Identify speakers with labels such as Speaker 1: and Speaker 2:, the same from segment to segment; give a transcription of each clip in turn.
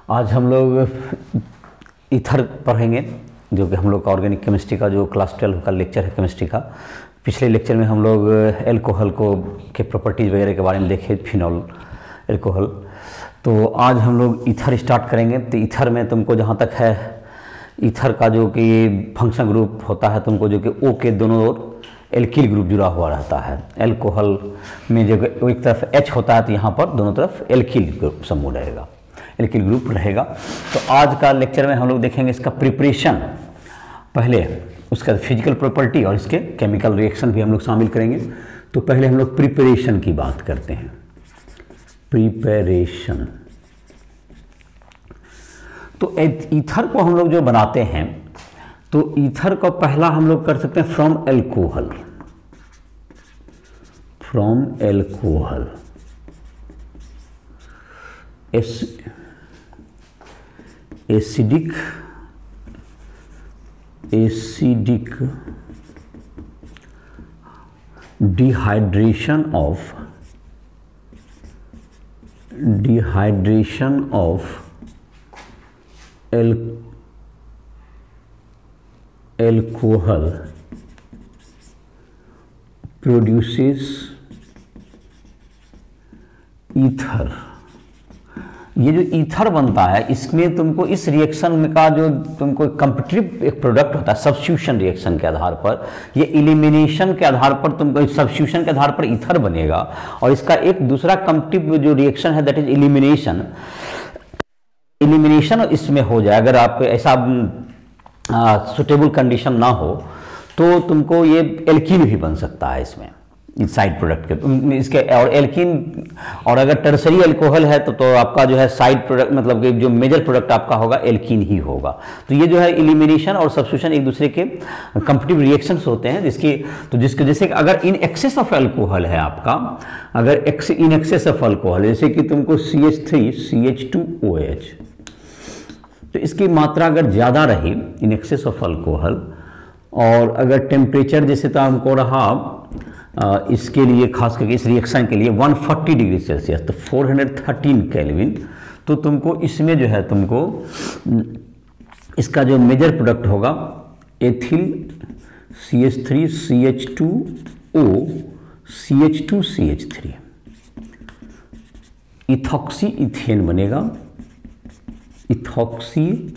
Speaker 1: आज हम लोग ईथर पढ़ेंगे, जो कि हम लोग का ऑर्गेनिक केमिस्ट्री का जो क्लास 12 का लेक्चर है केमिस्ट्री का। पिछले लेक्चर में हम लोग एल्कोहल के प्रॉपर्टीज़ वगैरह के बारे में देखे, फिनॉल एल्कोहल। तो आज हम लोग ईथर स्टार्ट करेंगे। तो ईथर में तुमको जहाँ तक है, ईथर का जो कि फंक्शन ग्रुप होता है तुमको, जो कि O के दोनों ओर एल्किल ग्रुप जुड़ा हुआ रहता है। एल्कोहल में जो एक तरफ H होता है तो यहाँ पर दोनों तरफ एल्किल ग्रुप समूह रहेगा, एल्किल ग्रुप रहेगा। तो आज का लेक्चर में हम लोग देखेंगे इसका प्रिपरेशन, पहले उसका फिजिकल प्रॉपर्टी और इसके केमिकल रिएक्शन भी हम लोग शामिल करेंगे। तो पहले हम लोग प्रिपरेशन की बात करते हैं। प्रिपरेशन, तो ईथर को हम लोग जो बनाते हैं, तो ईथर का पहला हम लोग कर सकते हैं from alcohol. From alcohol acidic dehydration of alcohol produces ether. ये जो ईथर बनता है, इसमें तुमको इस रिएक्शन में का जो तुमको कम्पिटिटिव एक प्रोडक्ट होता है, सब्स्टिट्यूशन रिएक्शन के आधार पर, ये एलिमिनेशन के आधार पर तुमको सब्स्टिट्यूशन के आधार पर ईथर बनेगा। और इसका एक दूसरा कम्पिटिटिव जो रिएक्शन है दैट इज एलिमिनेशन। एलिमिनेशन इसमें हो जाए, अगर आप ऐसा सुटेबल कंडीशन ना हो तो तुमको ये एल्कीन भी बन सकता है इसमें, इस साइड प्रोडक्ट के इसके। और एल्कीन, और अगर टर्सरी अल्कोहल है तो आपका जो है साइड प्रोडक्ट, मतलब कि जो मेजर प्रोडक्ट आपका होगा एल्कीन ही होगा। तो ये जो है एलिमिनेशन और सब्स्टिट्यूशन एक दूसरे के कंपिटिटिव रिएक्शंस होते हैं, जिसके जैसे अगर इन एक्सेस ऑफ अल्कोहल है आपका, अगर इन एक्सेस ऑफ अल्कोहल जैसे कि तुमको CH3CH2OH, तो इसकी मात्रा अगर ज़्यादा रही इन एक्सेस ऑफ अल्कोहल, और अगर टेम्परेचर जैसे तो हमको रहा इसके लिए, खास करके इस रिएक्शन के लिए 140 डिग्री सेल्सियस, तो 413 केल्विन, तो तुमको इसमें जो है तुमको इसका जो मेजर प्रोडक्ट होगा ethyl CH3CH2O CH2CH3 ethoxy ethane बनेगा, इथॉक्सी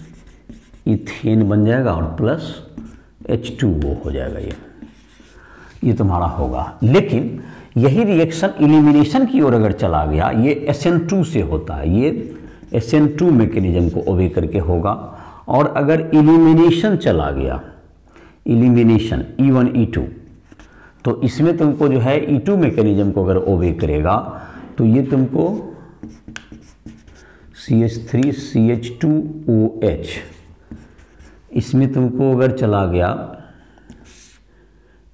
Speaker 1: इथेन बन जाएगा और प्लस H2O हो जाएगा। ये तुम्हारा होगा। लेकिन यही रिएक्शन एलिमिनेशन की ओर अगर चला गया, ये SN2 से होता है, ये SN2 मैकेनिज्म को ओबे करके होगा। और अगर एलिमिनेशन चला गया, एलिमिनेशन E1 E2, तो इसमें तुमको जो है E2 मैकेनिज्म को अगर ओबे करेगा तो ये तुमको CH3CH2OH, इसमें तुमको अगर चला गया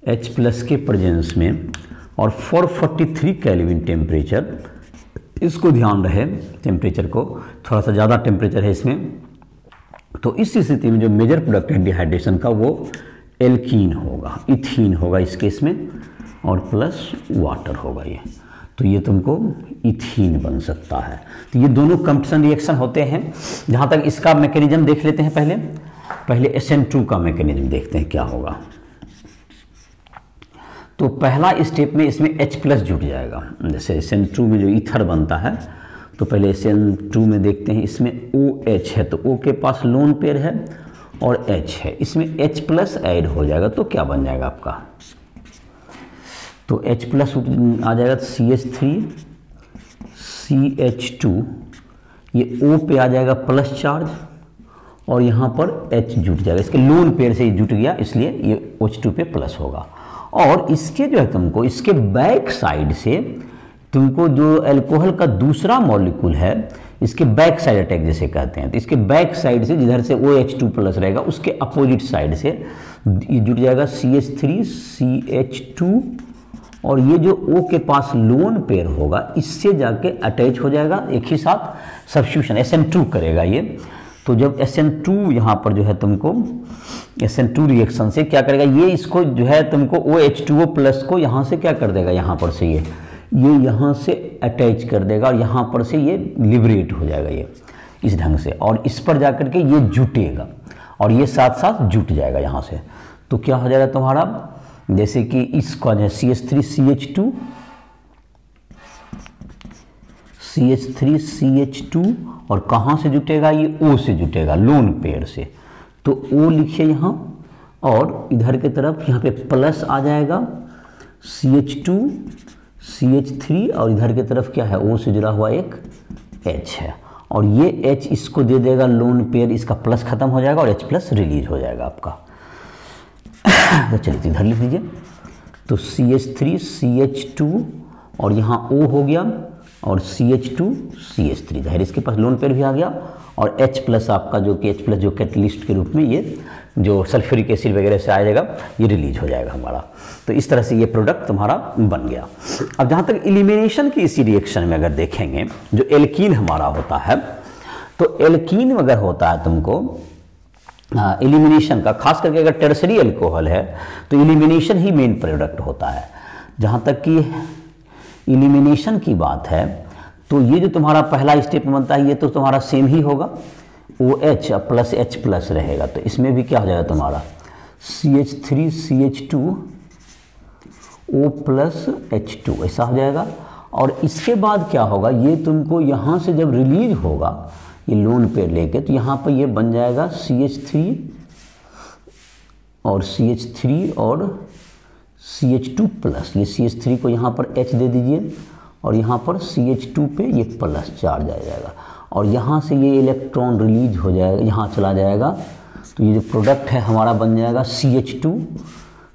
Speaker 1: H प्लस के प्रेजेंस में और 443 केल्विन टेम्परेचर, इसको ध्यान रहे टेम्परेचर को, थोड़ा सा ज़्यादा टेम्परेचर है इसमें। तो इस स्थिति में जो मेजर प्रोडक्ट है डिहाइड्रेशन का वो एल्कीन होगा, इथीन होगा इस केस में, और प्लस वाटर होगा ये। तो ये तुमको इथीन बन सकता है। तो ये दोनों कंपटीशन रिएक्शन होते हैं। जहाँ तक इसका मैकेनिज्म देख लेते हैं, पहले SN2 का मैकेनिज्म देखते हैं क्या होगा। तो पहला स्टेप में इसमें H प्लस जुट जाएगा। जैसे SN2 में जो ईथर बनता है, तो पहले SN2 में देखते हैं, इसमें OH है, तो O के पास लोन पेयर है और H है, इसमें H प्लस ऐड हो जाएगा। तो क्या बन जाएगा आपका, तो H प्लस आ जाएगा CH3CH2, ये O पे आ जाएगा प्लस चार्ज, और यहाँ पर H जुट जाएगा, इसके लोन पेयर से जुट गया, इसलिए ये OH2 पे प्लस होगा। और इसके जो है तुमको इसके बैक साइड से तुमको जो अल्कोहल का दूसरा मॉलिक्यूल है, इसके बैक साइड अटैक जैसे कहते हैं, तो इसके बैक साइड से जिधर से OH2 प्लस रहेगा उसके अपोजिट साइड से ये जुट जाएगा CH3CH2, और ये जो O के पास लोन पेयर होगा इससे जाके अटैच हो जाएगा, एक ही साथ सब्स्टिट्यूशन SN2 करेगा ये। तो जब SN2 यहाँ पर जो है तुमको SN2 रिएक्शन से क्या करेगा, ये इसको जो है तुमको OH2O प्लस को यहाँ से क्या कर देगा, यहाँ पर से ये यहाँ से अटैच कर देगा और यहाँ पर से ये लिबरेट हो जाएगा। इस ढंग से, और इस पर जाकर के ये जुटेगा और ये साथ साथ जुट जाएगा यहाँ से। तो क्या हो जाएगा तुम्हारा, जैसे कि इसका जो CH3CH2 CH3CH2 और कहाँ से जुटेगा, ये O से जुटेगा, लोन पेयर से। तो O लिखिए यहाँ, और इधर की तरफ यहाँ पे प्लस आ जाएगा CH2 CH3, और इधर की तरफ क्या है, O से जुड़ा हुआ एक H है, और ये H इसको दे देगा लोन पेयर, इसका प्लस खत्म हो जाएगा और H प्लस रिलीज हो जाएगा आपका। तो चलिए इधर लिख दीजिए, तो CH3CH2 और यहाँ O हो गया और CH2 CH3, जाहिर इसके पास लोन पेयर भी आ गया, और H प्लस आपका जो कि H प्लस जो कैटलिस्ट के रूप में ये जो सल्फ्यूरिक एसिड वगैरह से आ जाएगा, ये रिलीज हो जाएगा हमारा। तो इस तरह से ये प्रोडक्ट तुम्हारा बन गया। अब जहाँ तक एलिमिनेशन की इसी रिएक्शन में अगर देखेंगे, जो एल्कीन हमारा होता है, तो एल्कीन अगर होता है तुमको एलिमिनेशन का, खास करके अगर टर्सरी अल्कोहल है तो एलिमिनेशन ही मेन प्रोडक्ट होता है। जहाँ तक कि एलिमिनेशन की बात है, तो ये जो तुम्हारा पहला स्टेप बनता है, ये तो तुम्हारा सेम ही होगा, OH प्लस H प्लस रहेगा। तो इसमें भी क्या हो जाएगा तुम्हारा CH3CH2 O प्लस H2 ऐसा हो जाएगा। और इसके बाद क्या होगा, ये तुमको यहाँ से जब रिलीज होगा ये लोन पेयर लेके, तो यहाँ पर ये बन जाएगा CH3 और CH3 और CH2 प्लस, ये CH3 को यहाँ पर H दे दीजिए और यहाँ पर CH2 पे ये प्लस चार्ज आ जाएगा, और यहाँ से ये इलेक्ट्रॉन रिलीज हो जाएगा, यहाँ चला जाएगा। तो ये जो प्रोडक्ट है हमारा बन जाएगा CH2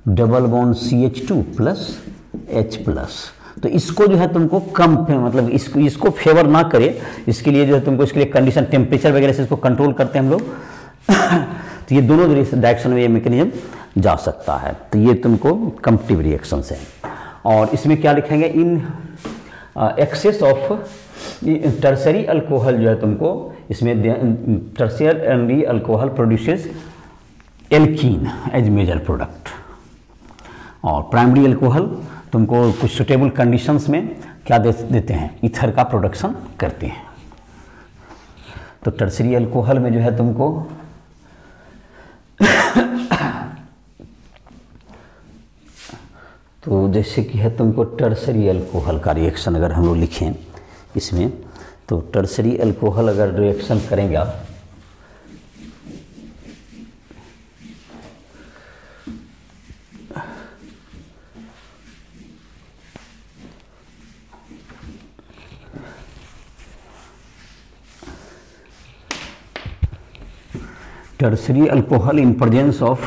Speaker 1: double bond CH2 plus H plus. तो इसको जो है तुमको कम, मतलब इसको फेवर ना करे, इसके लिए जो है तुमको इसके लिए कंडीशन टेम्परेचर वगैरह से इसको कंट्रोल करते हैं हम लोग। तो ये दोनों डायरेक्शन में ये मैकेनिज्म जा सकता है। तो ये तुमको कंपटिटिव रिएक्शन है। और इसमें क्या लिखेंगे, in excess of tertiary alcohol जो है तुमको इसमें tertiary alcohol produces alkene as major product, और प्राइमरी अल्कोहल तुमको कुछ सुटेबल कंडीशंस में क्या देते हैं, ईथर का प्रोडक्शन करते हैं। तो टर्सरी अल्कोहल में जो है तुमको तो जैसे कि है तुमको टर्सरी अल्कोहल का रिएक्शन अगर हम लोग लिखें इसमें, तो टर्सरी अल्कोहल अगर रिएक्शन करेंगे tertiary alcohol in presence of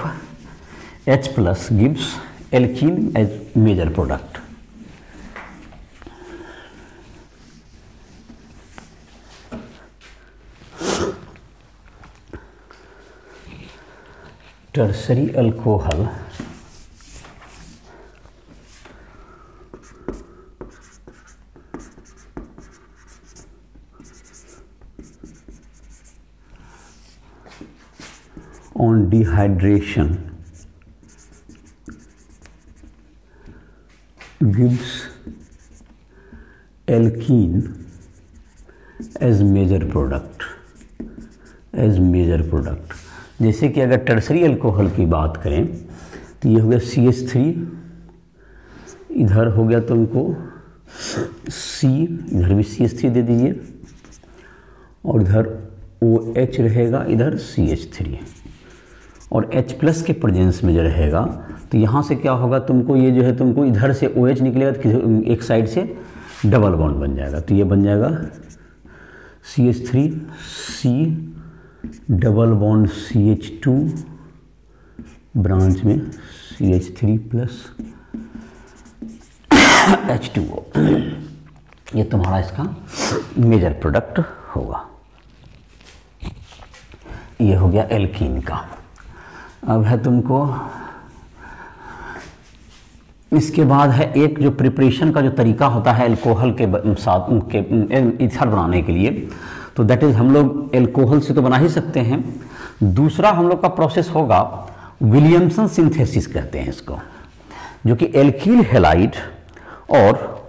Speaker 1: H plus gives alkene as major product. Tertiary alcohol on dehydration gives alkene as major product, जैसे कि अगर टर्सरी अल्कोहल की बात करें तो ये हो गया CH3, इधर हो गया तुमको C, इधर भी CH3 दे दीजिए, और इधर OH रहेगा, इधर CH3, और H प्लस के प्रेजेंस में जो रहेगा तो यहाँ से क्या होगा तुमको, ये जो है तुमको इधर से OH निकलेगा तो एक साइड से डबल बॉन्ड बन जाएगा। तो ये बन जाएगा CH3 C double bond CH2 branch में CH3 प्लस H2O, ये तुम्हारा इसका मेजर प्रोडक्ट होगा। ये हो गया एल्कीन का। अब है तुमको इसके बाद है एक जो प्रिपरेशन का जो तरीका होता है अल्कोहल के साथ के ईथर बनाने के लिए, तो दैट इज़ हम लोग अल्कोहल से तो बना ही सकते हैं। दूसरा हम लोग का प्रोसेस होगा विलियमसन सिंथेसिस कहते हैं इसको, जो कि एल्कील हैलाइड और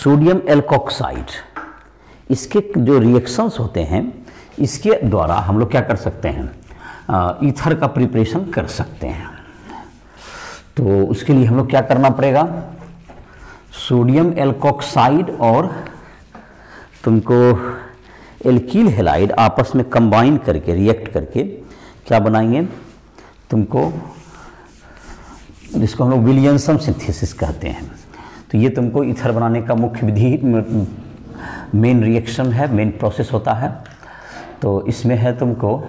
Speaker 1: सोडियम एल्कोक्साइड इसके जो रिएक्शंस होते हैं इसके द्वारा हम लोग क्या कर सकते हैं, ईथर का प्रिपरेशन कर सकते हैं। तो उसके लिए हम लोग क्या करना पड़ेगा, सोडियम एल्कोक्साइड और तुमको एल्कील हैलाइड आपस में कंबाइन करके रिएक्ट करके क्या बनाएंगे तुमको, जिसको हम लोग विलियमसन सिंथेसिस कहते हैं। तो ये तुमको ईथर बनाने का मुख्य विधि, मेन रिएक्शन है, मेन प्रोसेस होता है। तो इसमें है तुमको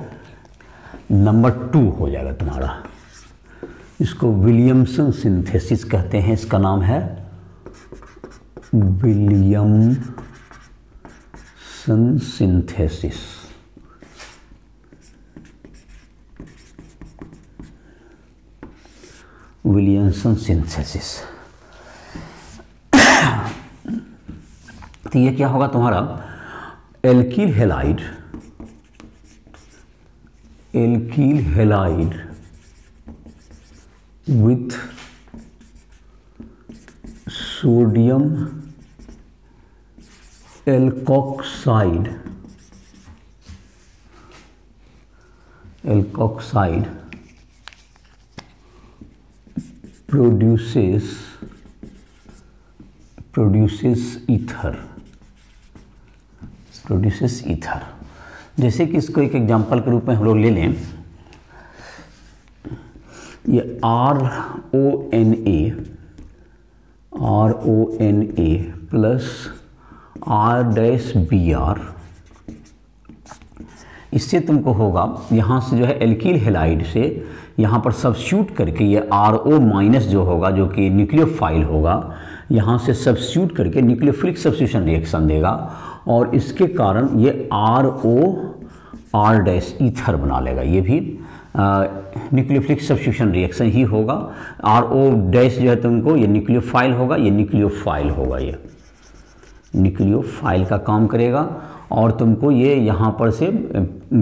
Speaker 1: नंबर 2 हो जाएगा तुम्हारा, इसको विलियमसन सिंथेसिस कहते हैं, इसका नाम है विलियमसन सिंथेसिस। Williamson synthesis. तो ये क्या होगा तुम्हारा, alkyl halide with sodium alkoxide produces ether. जैसे कि इसको एक एग्जांपल के रूप में हम लोग ले लें, ये RONA प्लस R-Br, इससे तुमको होगा यहाँ से जो है एल्कील हैलाइड से यहाँ पर सब्स्टिट्यूट करके ये RO माइनस जो होगा, जो कि न्यूक्लियोफाइल होगा, यहाँ से सब्स्टिट्यूट करके न्यूक्लियोफिलिक सब्स्टिट्यूशन रिएक्शन देगा और इसके कारण ये ROR- ईथर बना लेगा। ये भी न्यूक्लियोफिलिक सब्स्टिट्यूशन रिएक्शन ही होगा। RO- जो है तुमको ये न्यूक्लियोफाइल होगा, ये न्यूक्लियोफाइल होगा, ये न्यूक्लियोफाइल का काम करेगा और तुमको ये यहाँ पर से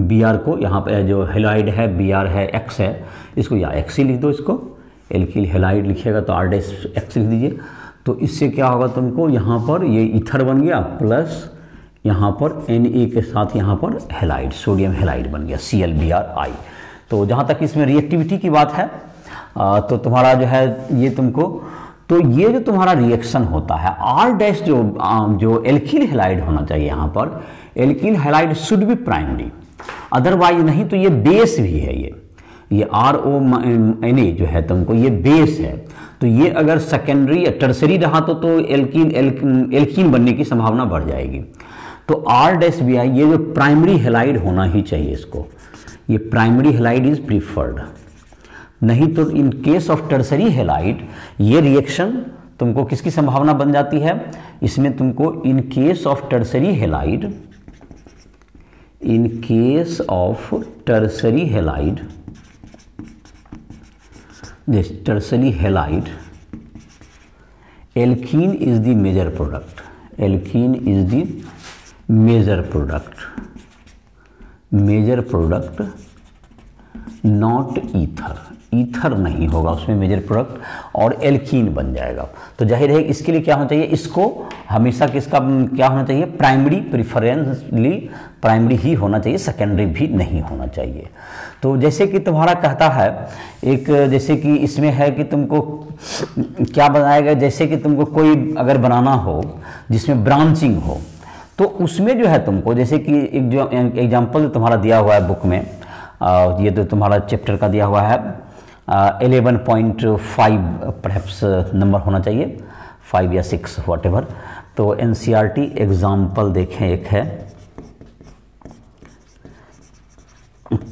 Speaker 1: Br को, यहाँ पर जो हैलाइड है Br है, X है, इसको या X ही लिख दो, इसको एल्कील हैलाइड लिखिएगा तो R-X लिख दीजिए। तो इससे क्या होगा तुमको, यहाँ पर ये ईथर बन गया प्लस यहाँ पर Na के साथ यहाँ पर हैलाइड, सोडियम हैलाइड बन गया ClBr+। तो जहाँ तक इसमें रिएक्टिविटी की बात है तो तुम्हारा जो है ये तुमको, तो ये जो तुम्हारा रिएक्शन होता है R- जो एल्कील हैलाइड होना चाहिए, यहाँ पर alkyl halide should be primary, otherwise नहीं तो ये बेस भी है, ये RONA जो है तुमको ये बेस है। तो ये अगर सेकेंडरी या टर्सरी रहा तो एल्कीन बनने की संभावना बढ़ जाएगी। तो R-Bi ये जो प्राइमरी हैलाइड होना ही चाहिए, इसको ये प्राइमरी हैलाइड इज प्रीफर्ड, नहीं तो इन केस ऑफ टर्सरी हैलाइड ये रिएक्शन तुमको किसकी संभावना बन जाती है, इसमें तुमको इन case of tertiary halide, this tertiary halide, alkene is the major product, not ether नहीं होगा उसमें मेजर प्रोडक्ट, और एल्कीन बन जाएगा। तो जाहिर है इसके लिए क्या होना चाहिए, इसको हमेशा किसका क्या होना चाहिए, प्राइमरी, प्रिफरेंसली प्राइमरी ही होना चाहिए, सेकेंडरी भी नहीं होना चाहिए। तो जैसे कि तुम्हारा कहता है एक, जैसे कि इसमें है कि तुमको क्या बनाएगा, जैसे कि तुमको कोई अगर बनाना हो जिसमें ब्रांचिंग हो, तो उसमें जो है तुमको, जैसे कि एक जो एग्जाम्पल तुम्हारा दिया हुआ है बुक में, ये तो तुम्हारा चैप्टर का दिया हुआ है 11.5 परहैप्स नंबर होना चाहिए, 5 या 6 व्हाटएवर। तो NCERT एग्जाम्पल देखें, एक है,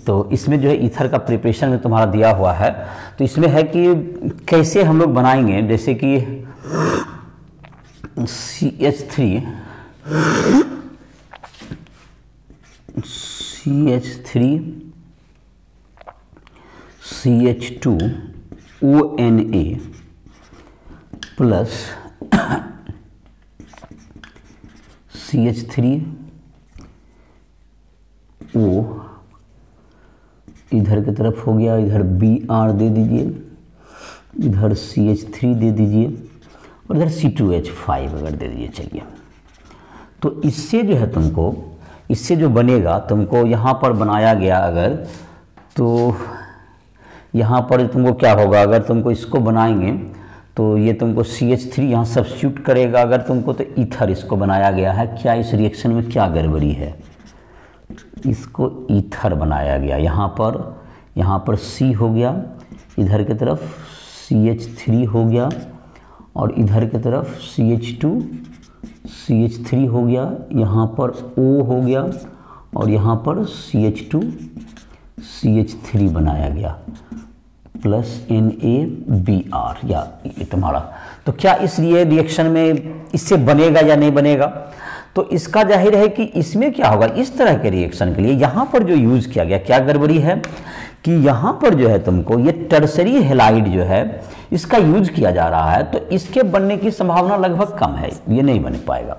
Speaker 1: तो इसमें जो है ईथर का प्रिपरेशन में तुम्हारा दिया हुआ है। तो इसमें है कि कैसे हम लोग बनाएंगे, जैसे कि CH3 CH2ONA प्लस CH3O इधर की तरफ हो गया, इधर Br दे दीजिए, इधर CH3 दे दीजिए और इधर C2H5 अगर दे दीजिए। चलिए, तो इससे जो है तुमको, इससे जो बनेगा तुमको यहाँ पर बनाया गया अगर, तो यहाँ पर तुमको क्या होगा, अगर तुमको इसको बनाएंगे तो ये तुमको CH3 यहाँ सब्स्टिट्यूट करेगा अगर तुमको, तो ईथर इसको बनाया गया है। क्या इस रिएक्शन में क्या गड़बड़ी है, इसको ईथर बनाया गया। यहाँ पर C हो गया, इधर की तरफ CH3 हो गया, और इधर की तरफ CH3 हो गया, यहाँ पर O हो गया, और यहाँ पर CH3 बनाया गया, प्लस NaBr, या ये तुम्हारा। तो क्या इस रिएक्शन में इससे बनेगा या नहीं बनेगा, तो इसका जाहिर है कि इसमें क्या होगा, इस तरह के रिएक्शन के लिए यहाँ पर जो यूज़ किया गया, क्या गड़बड़ी है कि यहाँ पर जो है तुमको ये टर्सरी हैलाइड जो है इसका यूज किया जा रहा है, तो इसके बनने की संभावना लगभग कम है, ये नहीं बन पाएगा।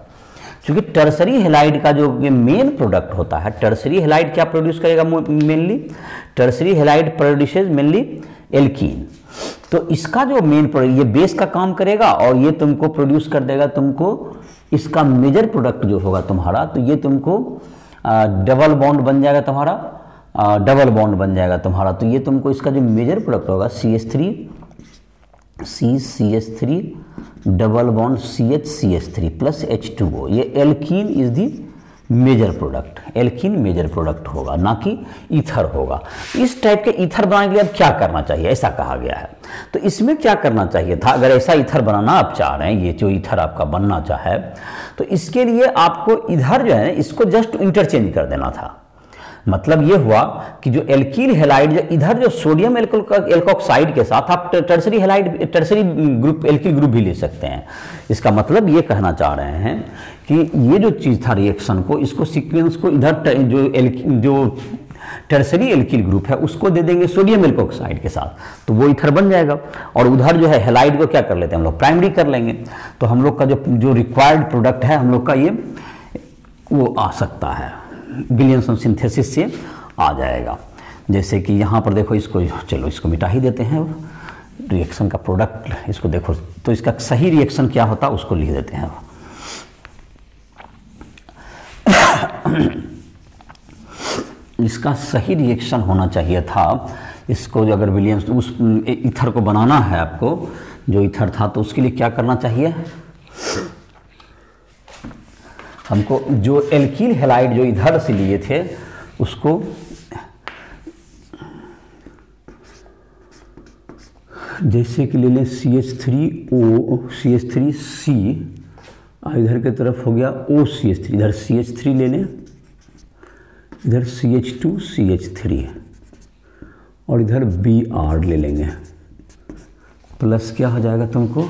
Speaker 1: क्योंकि टर्सरी हैलाइड का जो मेन प्रोडक्ट होता है, टर्सरी हैलाइड क्या प्रोड्यूस करेगा mainly, tertiary halide produces mainly alkene. तो इसका जो मेन प्रोडक्ट, ये बेस का काम करेगा और ये तुमको प्रोड्यूस कर देगा तुमको इसका मेजर प्रोडक्ट जो होगा तुम्हारा, तो ये तुमको डबल बॉन्ड बन जाएगा तुम्हारा, डबल बॉन्ड बन जाएगा तुम्हारा। तो ये तुमको इसका जो मेजर प्रोडक्ट होगा CH3 double bond CH plus H2O, ये alkene is the major product, alkene major product होगा, ना कि ईथर होगा। इस टाइप के ईथर बनाने के लिए अब क्या करना चाहिए, ऐसा कहा गया है। तो इसमें क्या करना चाहिए था, अगर ऐसा ईथर बनाना आप चाह रहे हैं, ये जो ईथर आपका बनना चाहे, तो इसके लिए आपको इधर जो है इसको जस्ट इंटरचेंज कर देना था। मतलब ये हुआ कि जो एल्कील हैलाइड, जो इधर जो सोडियम एल्कोक्साइड के साथ आप tertiary halide, tertiary group, alkyl group भी ले सकते हैं। इसका मतलब ये कहना चाह रहे हैं कि ये जो चीज़ था रिएक्शन को, इसको सीक्वेंस को इधर जो टर्सरी एल्कील ग्रुप है उसको दे देंगे सोडियम एल्कोक्साइड के साथ, तो वो इथर बन जाएगा। और उधर जो है हैलाइड को क्या कर लेते हैं हम लोग, प्राइमरी कर लेंगे। तो हम लोग का जो रिक्वायर्ड प्रोडक्ट है हम लोग का ये वो आ सकता है, विलियमसन सिंथेसिस से आ जाएगा। जैसे कि यहाँ पर देखो, इसको चलो इसको मिटा ही देते हैं, रिएक्शन का प्रोडक्ट इसको देखो, तो इसका सही रिएक्शन क्या होता है उसको लिख देते हैं। इसका सही रिएक्शन होना चाहिए था, इसको जो अगर विलियम्स उस ईथर को बनाना है आपको, जो ईथर था, तो उसके लिए क्या करना चाहिए हमको, जो एल्कील हैलाइड जो इधर से लिए थे उसको जैसे कि ले लें CH3O CH3C, इधर की तरफ हो गया OCH3, इधर CH3 ले लें, इधर CH2 CH3, और इधर Br ले लेंगे, प्लस क्या हो जाएगा तुमको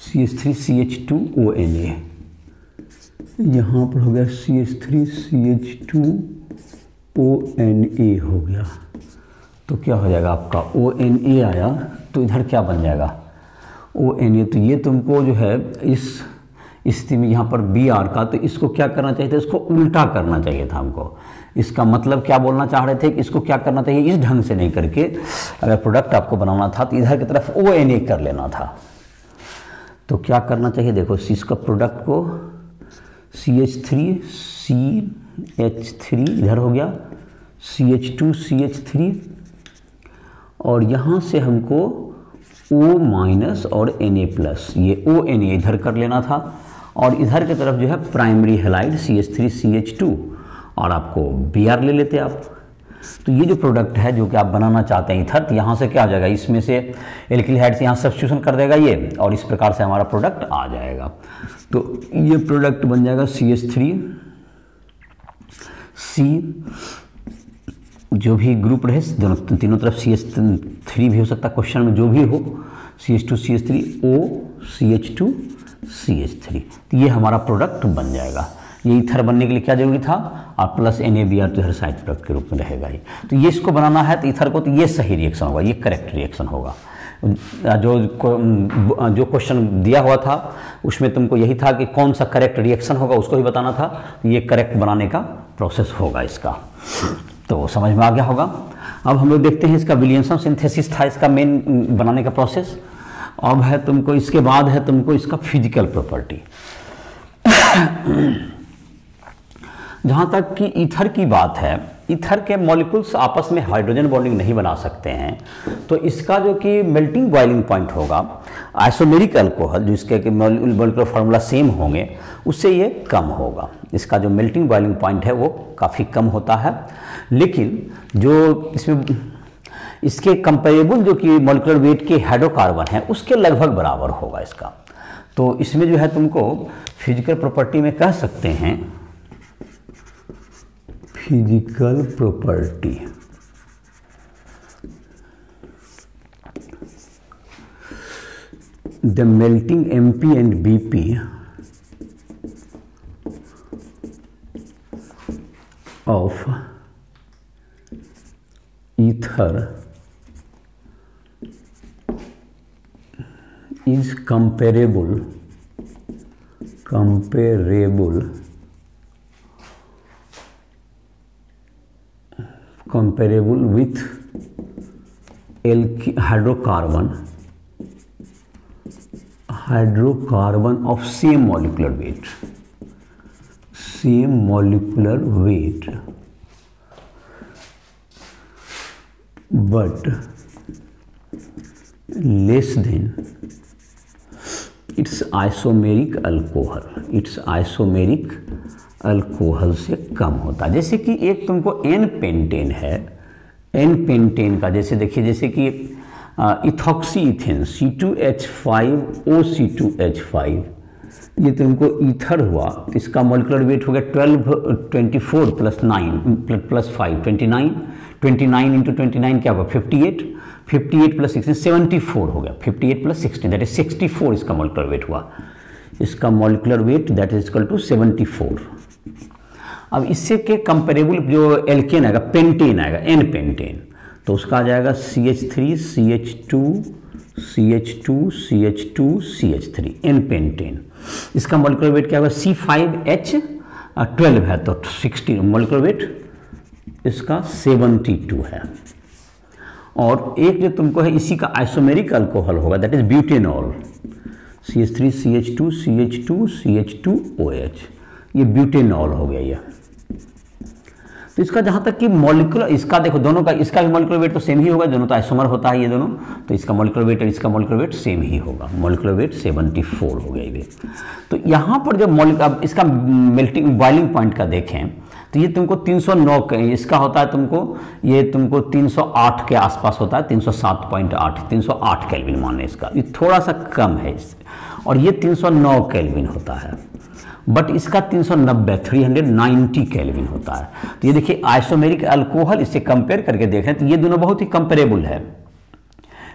Speaker 1: CH3 CH2ONa, यहाँ पर हो गया CH3 CH2ONa हो गया। तो क्या हो जाएगा आपका ONa आया, तो इधर क्या बन जाएगा ONa। तो ये तुमको जो है इस स्थिति में यहाँ पर Br का, तो इसको क्या करना चाहिए था, इसको उल्टा करना चाहिए था हमको। इसका मतलब क्या बोलना चाह रहे थे कि इसको क्या करना चाहिए, इस ढंग से नहीं करके, अगर प्रोडक्ट आपको बनाना था तो इधर की तरफ ONa कर लेना था। तो क्या करना चाहिए, देखो इसका प्रोडक्ट को CH3CH3 इधर हो गया, CH2 CH3, और यहाँ से हमको O माइनस और Na+, ये ONa इधर कर लेना था, और इधर की तरफ जो है प्राइमरी हैलाइड CH3 CH2, और आपको Br ले लेते आप। तो ये जो प्रोडक्ट है जो कि आप बनाना चाहते हैं इथर, तो यहाँ से क्या हो जाएगा, इसमें से एल्किल हाइड से यहाँ सब्स्टिट्यूशन कर देगा ये, और इस प्रकार से हमारा प्रोडक्ट आ जाएगा। तो ये प्रोडक्ट बन जाएगा CH3C, जो भी ग्रुप रहे दोनों तीनों तरफ CH3 भी हो सकता है क्वेश्चन में, जो भी हो CH2 CH3 O CH2 CH3, तो ये हमारा प्रोडक्ट बन जाएगा। ये इथर बनने के लिए क्या जरूरी था, और प्लस NaBr तो हर साइड प्रोडक्ट के रूप में रहेगा ही। तो ये इसको बनाना है तो इथर को, तो ये सही रिएक्शन होगा, ये करेक्ट रिएक्शन होगा। जो क्वेश्चन दिया हुआ था उसमें तुमको यही था कि कौन सा करेक्ट रिएक्शन होगा उसको ही बताना था, ये करेक्ट बनाने का प्रोसेस होगा इसका। तो समझ में आ गया होगा। अब हम लोग देखते हैं इसका विलियमसन सिंथेसिस था इसका मेन बनाने का प्रोसेस। अब है तुमको इसके बाद है तुमको इसका फिजिकल प्रॉपर्टी। जहाँ तक कि ईथर की बात है, ईथर के मॉलिक्यूल्स आपस में हाइड्रोजन बॉन्डिंग नहीं बना सकते हैं, तो इसका जो कि मेल्टिंग बॉइलिंग पॉइंट होगा आइसोमेरिक अल्कोहल, जिसके कि मॉलिक्यूलर फार्मूला सेम होंगे, उससे ये कम होगा। इसका जो मेल्टिंग बॉइलिंग पॉइंट है वो काफ़ी कम होता है, लेकिन जो इसमें इसके कंपेरेबल जो कि मॉलिक्यूलर वेट के हाइड्रोकार्बन है उसके लगभग बराबर होगा इसका। तो इसमें जो है तुमको फिजिकल प्रॉपर्टी में कह सकते हैं, physical property the melting MP and BP of ether is comparable with hydrocarbon of same molecular weight, but less than it's isomeric alcohol से कम होता है। जैसे कि एक तुमको एन पेंटेन है, एन पेंटेन का जैसे देखिए, जैसे कि इथॉक्सी इथेन C2H5OC2H5, ये तुमको ईथर हुआ, इसका मॉलिक्यूलर वेट हो गया 1224 प्लस 9 प्लस 5 29 इंटू 29 क्या होगा 58 प्लस 16 74 हो गया, 58 प्लस 16 दैट इज 64 इसका मॉलिक्यूलर वेट हुआ। इसका molecular weight that is equal to 74। अब इससे के कंपेरेबल जो एल्केन आएगा, पेंटेन आएगा, एन पेंटेन, तो उसका आ जाएगा CH3 CH2 CH2 CH2 CH3 n pentane. इसका मॉलिक्यूलर वेट क्या होगा C5H12 है, तो 60 मॉलिक्यूलर वेट इसका 72 है। और एक जो तुमको है इसी का आइसोमेरिक अल्कोहल होगा, that is butanol, CH3 CH2 CH2 CH2OH, ये ब्यूटेनॉल हो गया ये। तो इसका जहाँ तक कि मॉलिक्यूलर, इसका देखो दोनों का, इसका भी मॉलिक्यूलर वेट तो सेम ही होगा, दोनों तो आइसोमर होता है ये दोनों, तो इसका मॉलिक्यूलर वेट और इसका मॉलिक्यूलर वेट सेम ही होगा, मॉलिक्यूलर वेट 74 हो गया ये। तो यहाँ पर जब अब इसका मेल्टिंग बॉइलिंग पॉइंट का देखें तो ये तुमको 309 इसका होता है, तुमको ये तुमको 308 के आसपास होता है, 307.8 308 केल्विन मान लें इसका, ये थोड़ा सा कम है इससे, और ये 309 केल्विन होता है, बट इसका 390 केल्विन होता है। तो ये देखिए आइसोमेरिक अल्कोहल, इससे कंपेयर करके देखें तो ये दोनों बहुत ही कंपेरेबल है,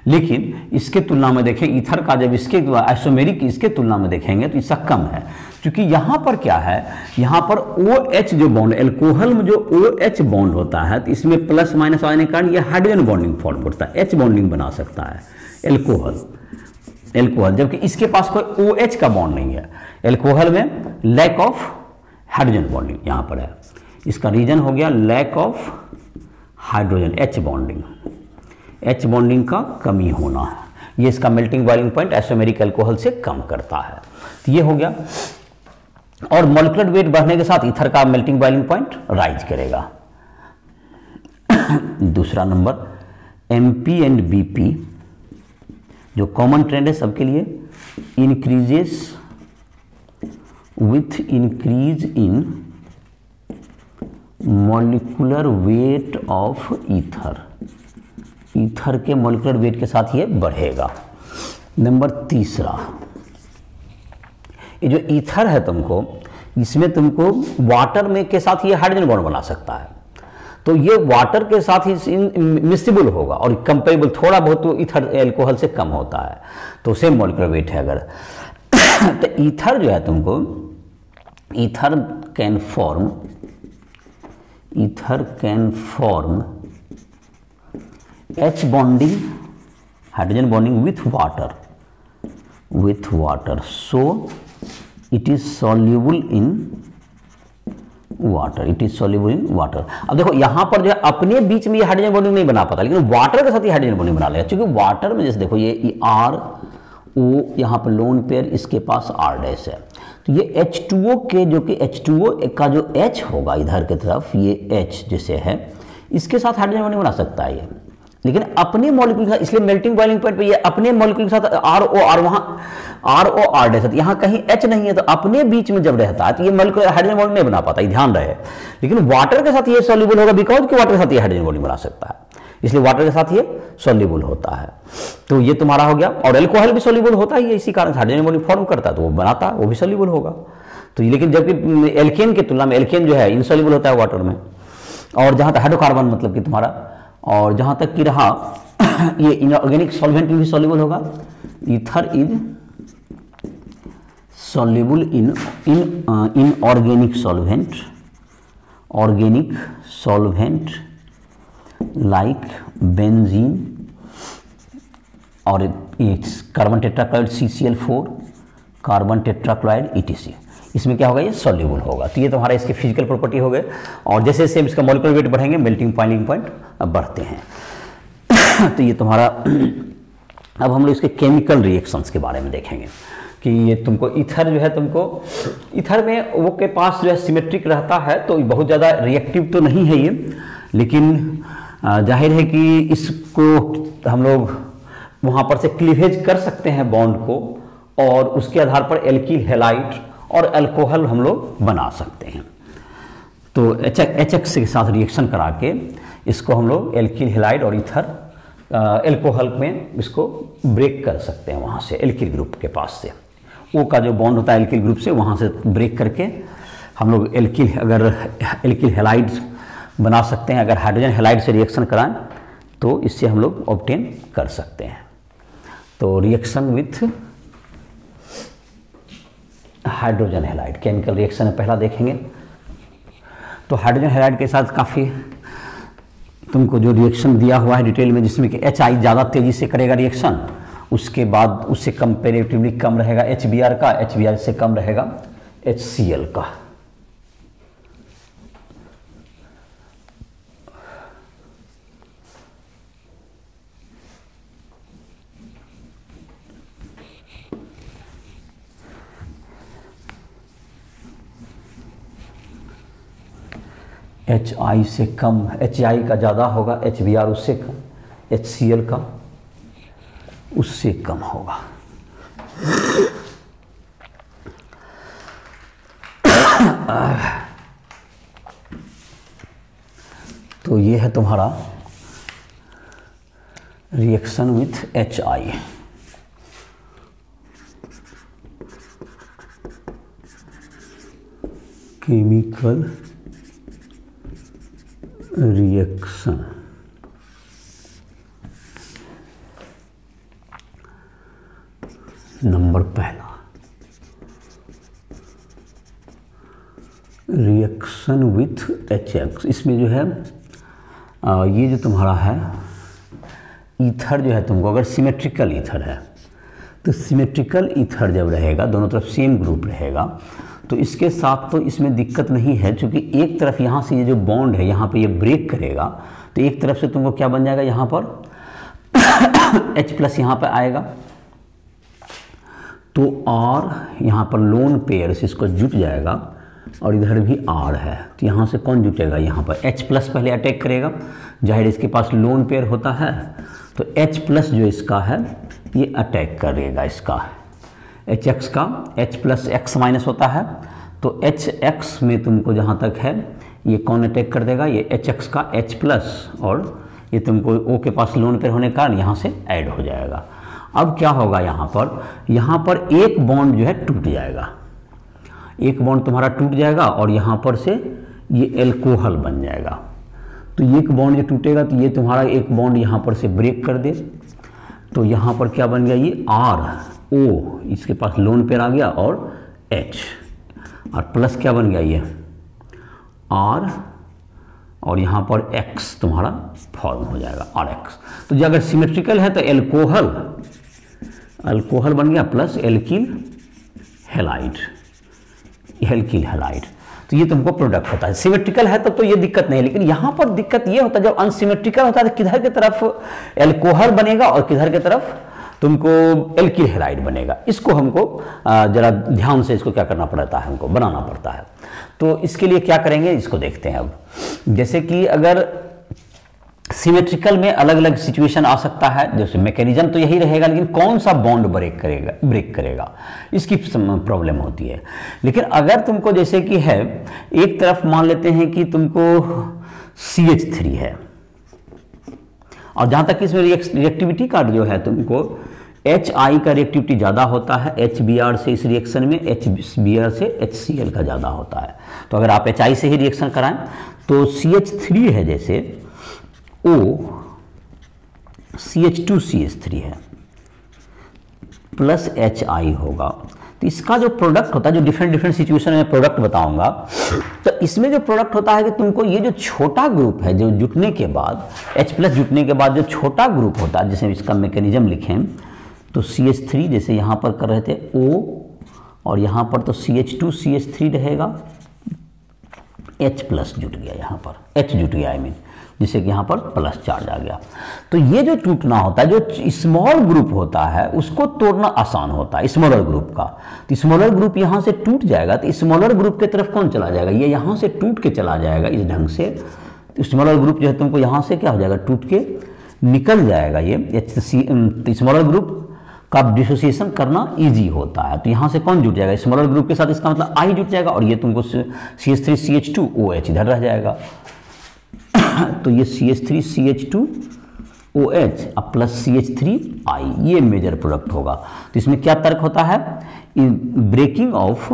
Speaker 1: लेकिन इसके तुलना में देखें ईथर का जब इसके आइसोमेरिक इसके तुलना में देखेंगे तो इसका कम है, क्योंकि यहाँ पर क्या है, यहाँ पर OH जो बॉन्ड, अल्कोहल में जो OH बॉन्ड होता है, तो इसमें प्लस माइनस आने के कारण ये हाइड्रोजन बॉन्डिंग फॉर्म करता है, H बॉन्डिंग बना सकता है अल्कोहल, जबकि इसके पास कोई OH का बॉन्ड नहीं है। अल्कोहल में लैक ऑफ हाइड्रोजन बॉन्डिंग यहाँ पर है, इसका रीजन हो गया lack of hydrogen, H bonding का कमी होना है, ये इसका melting boiling point isomeric alcohol से कम करता है। तो ये हो गया, और मॉलिक्यूलर वेट बढ़ने के साथ ईथर का मेल्टिंग बॉइलिंग पॉइंट राइज करेगा। दूसरा नंबर MP एंड BP, जो कॉमन ट्रेंड है सबके लिए, increases with increase in molecular weight of ether के मॉलिक्यूलर वेट के साथ ये बढ़ेगा। नंबर तीसरा, ये जो ईथर है तुमको, इसमें तुमको वाटर में के साथ ये हाइड्रोजन बॉन्ड बना सकता है, तो ये वाटर के साथ ही मिक्सिबल होगा, और कंपेरेबल थोड़ा बहुत तो ईथर अल्कोहल से कम होता है, तो सेम मॉलिक्यूलर वेट है अगर तो ईथर जो है तुमको, ether can form H bonding, hydrogen bonding with water, so it is soluble in water, अब देखो यहाँ पर जो है अपने बीच में ये हाइड्रोजन बॉन्डिंग नहीं बना पाता, लेकिन वाटर के साथ ये हाइड्रोजन बॉन्डिंग बना लेगा, क्योंकि वाटर में जैसे देखो ये R O यहाँ पर लोन पेयर, इसके पास R डैश है, तो ये H2O के जो कि H2O का जो H होगा इधर की तरफ, ये H जैसे है, इसके साथ हाइड्रोजन बॉन्डिंग बना सकता है ये, लेकिन अपने मॉलिक्यूल के साथ, इसलिए मेल्टिंग बॉइलिंग पॉइंट पे ये अपने मॉलिक्यूल के साथ ROR, वहाँ ROR रहता, यहाँ कहीं H नहीं है, तो अपने बीच में जब रहता है तो ये मॉलिक्यूल हाइड्रोजन बॉन्डिंग नहीं बना पाता, ये ध्यान रहे। लेकिन वाटर के साथ ये सॉल्युबल होगा, बिकॉज कि वाटर के साथ ये हाइड्रोजन बॉन्डिंग बना सकता है, इसलिए वाटर के साथ ये सॉल्युबल होता है। तो ये तुम्हारा हो गया। और एल्कोहल भी सॉल्युबल होता है, ये इसी कारण हाइड्रोजन बॉन्डिंग फॉर्म करता है, तो वो बनाता है, वो भी सॉल्युबल होगा। तो लेकिन जबकि एल्केन की तुलना में एल्केन जो है इनसॉल्युबल होता है वाटर में। और जहाँ तक हाइड्रोकार्बन मतलब कि तुम्हारा, और जहाँ तक कि रहा ये इनऑर्गेनिक सॉल्वेंट में भी सॉल्युबल होगा। Ether is soluble in inorganic solvent, organic solvent like benzene और carbon tetrachloride CCl4, carbon tetrachloride ETC, इसमें क्या होगा, ये सॉल्युबल होगा। तो ये तुम्हारा इसके फिजिकल प्रॉपर्टी हो गए। और जैसे जैसे इसका मॉलिक्यूलर वेट बढ़ेंगे, मेल्टिंग बॉइलिंग पॉइंट बढ़ते हैं। तो ये तुम्हारा अब हम लोग इसके केमिकल रिएक्शंस के बारे में देखेंगे कि ये तुमको ईथर जो है, तुमको ईथर में वो के पास जो है सिमेट्रिक रहता है, तो बहुत ज़्यादा रिएक्टिव तो नहीं है ये, लेकिन जाहिर है कि इसको हम लोग वहाँ पर से क्लीवेज कर सकते हैं बॉन्ड को, और उसके आधार पर एल्किल हैलाइड और अल्कोहल हम लोग बना सकते हैं। तो HX के साथ रिएक्शन करा के इसको हम लोग एल्किल हैलाइड और ईथर एल्कोहल में इसको ब्रेक कर सकते हैं, वहाँ से एल्किल ग्रुप के पास से O का जो बॉन्ड होता है एल्किल ग्रुप से, वहाँ से ब्रेक करके हम लोग एल्किल हैलाइड बना सकते हैं। अगर हाइड्रोजन हैलाइड से रिएक्शन कराएं तो इससे हम लोग ऑब्टेन कर सकते हैं। तो reaction with hydrogen halide, chemical reaction में पहला देखेंगे। तो हाइड्रोजन हैलाइड के साथ काफ़ी तुमको जो रिएक्शन दिया हुआ है डिटेल में, जिसमें कि HI ज़्यादा तेज़ी से करेगा रिएक्शन, उसके बाद उससे कंपेरेटिवली कम रहेगा HBr का, HBr से कम रहेगा HCl का। HI से कम, HI का ज़्यादा होगा, HBr उससे कम, HCl का उससे कम होगा। तो ये है तुम्हारा reaction with HI। Chemical reaction. Number पहला, रिएक्शन विथ HX। इसमें जो है ये जो तुम्हारा है ईथर जो है, तुमको अगर सिमेट्रिकल ईथर है तो सिमेट्रिकल ईथर जब रहेगा, दोनों तरफ सेम ग्रुप रहेगा, तो इसके साथ तो इसमें दिक्कत नहीं है, क्योंकि एक तरफ यहाँ से ये जो बॉन्ड है यहाँ पे ये ब्रेक करेगा, तो एक तरफ से तुमको क्या बन जाएगा, यहाँ पर H+ यहाँ पे आएगा, तो R यहाँ पर लोन पेयर से इसको जुट जाएगा, और इधर भी R है, तो यहाँ से कौन जुटेगा, यहाँ पर H+ पहले अटैक करेगा, जाहिर इसके पास लोन पेयर होता है, तो H+ जो इसका है ये अटैक करेगा इसका HX का, H+ X- होता है, तो HX में तुमको जहाँ तक है ये कौन अटैक कर देगा, ये HX का H+, और ये तुमको O के पास लोन पेयर होने के कारण यहाँ से ऐड हो जाएगा। अब क्या होगा, यहाँ पर एक बॉन्ड जो है टूट जाएगा, एक बॉन्ड तुम्हारा टूट जाएगा, और यहाँ पर से ये एल्कोहल बन जाएगा। तो एक बॉन्ड जो टूटेगा तो ये तुम्हारा एक बॉन्ड यहाँ पर से ब्रेक कर दे, तो यहाँ पर क्या बन गया, ये RO, इसके पास लोन पेयर आ गया, और H, और प्लस क्या बन गया, ये R, और यहाँ पर X तुम्हारा फॉर्म हो जाएगा, RX। तो जो अगर सिमेट्रिकल है तो अल्कोहल बन गया, प्लस एल्किल हैलाइड, तो ये तुमको प्रोडक्ट होता है। सिमेट्रिकल है तब तो ये दिक्कत नहीं है, लेकिन यहाँ पर दिक्कत ये होता है जब अनसिमेट्रिकल होता है तो किधर की तरफ एल्कोहल बनेगा और किधर की तरफ तुमको एल्किल हैलाइड बनेगा। इसको हमको जरा ध्यान से इसको क्या करना पड़ता है, हमको बनाना पड़ता है। तो इसके लिए क्या करेंगे, इसको देखते हैं। अब जैसे कि अगर सिमेट्रिकल में अलग अलग सिचुएशन आ सकता है, जैसे मैकेनिज्म तो यही रहेगा, लेकिन कौन सा बॉन्ड ब्रेक करेगा इसकी प्रॉब्लम होती है। लेकिन अगर तुमको जैसे कि है, एक तरफ मान लेते हैं कि तुमको CH3 है, और जहां तक इसमें रिएक्टिविटी का जो है, तुमको HI का रिएक्टिविटी ज़्यादा होता है HBr से, इस रिएक्शन में HBr से HCl का ज़्यादा होता है। तो अगर आप HI से ही रिएक्शन कराएं तो CH3 है, जैसे O CH2CH3 है प्लस HI होगा, तो इसका जो प्रोडक्ट होता है, जो डिफरेंट सिचुएशन में प्रोडक्ट बताऊंगा, तो इसमें जो प्रोडक्ट होता है कि तुमको ये जो छोटा ग्रुप है, जो जुटने के बाद H प्लस जुटने के बाद जो छोटा ग्रुप होता है, जैसे इसका मैकेनिज्म लिखें तो CH3 जैसे यहाँ पर कर रहे थे O, और यहाँ पर तो CH2CH3 रहेगा, H प्लस जुट गया, यहाँ पर H जुट गया, जिससे कि यहाँ पर प्लस चार्ज आ गया। तो ये जो टूटना होता है, जो स्मॉल ग्रुप होता है, उसको तोड़ना आसान होता है स्मॉलर ग्रुप का। तो स्मॉलर ग्रुप यहाँ से टूट जाएगा, तो स्मॉलर ग्रुप की तरफ कौन चला जाएगा, ये यहाँ से टूट के चला जाएगा इस ढंग से। तो स्मॉलर ग्रुप जो है तुमको यहाँ से क्या हो जाएगा, टूट के निकल जाएगा। ये स्मॉलर ग्रुप का डिसोसिएशन करना इजी होता है। तो यहाँ से कौन जुट जाएगा, स्मॉलर ग्रुप के साथ, इसका मतलब I जुट जाएगा, और ये तुमको CH3 CH2 OH इधर रह जाएगा। तो ये CH3 CH2 OH अब प्लस CH3 I, ये मेजर प्रोडक्ट होगा। तो इसमें क्या तर्क होता है, breaking of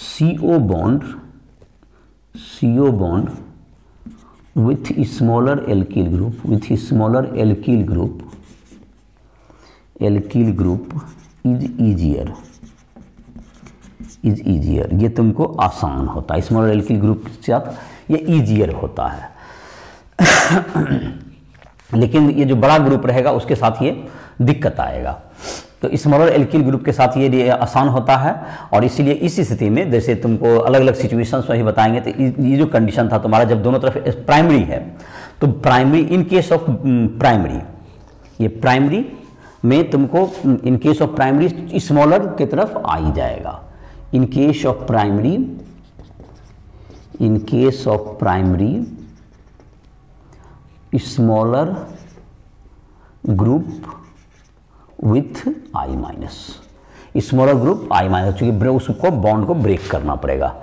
Speaker 1: CO bond with smaller alkyl group is easier, ये तुमको आसान होता है, स्मॉलर एल्किल ग्रुप के साथ ये ईजियर होता है। लेकिन ये जो बड़ा ग्रुप रहेगा उसके साथ ये दिक्कत आएगा। तो स्मॉलर एल्किल ग्रुप के साथ ये आसान होता है, और इसीलिए इस स्थिति में जैसे तुमको अलग अलग सिचुएशंस में ही बताएंगे। तो ये जो कंडीशन था तुम्हारा, जब दोनों तरफ प्राइमरी है, तो primary in case of primary, ये प्राइमरी में तुमको इन केस ऑफ प्राइमरी स्मॉलर की तरफ आ ही जाएगा। In case of primary smaller group with I minus, smaller group I minus, चूंकि उसको बॉन्ड को ब्रेक करना पड़ेगा।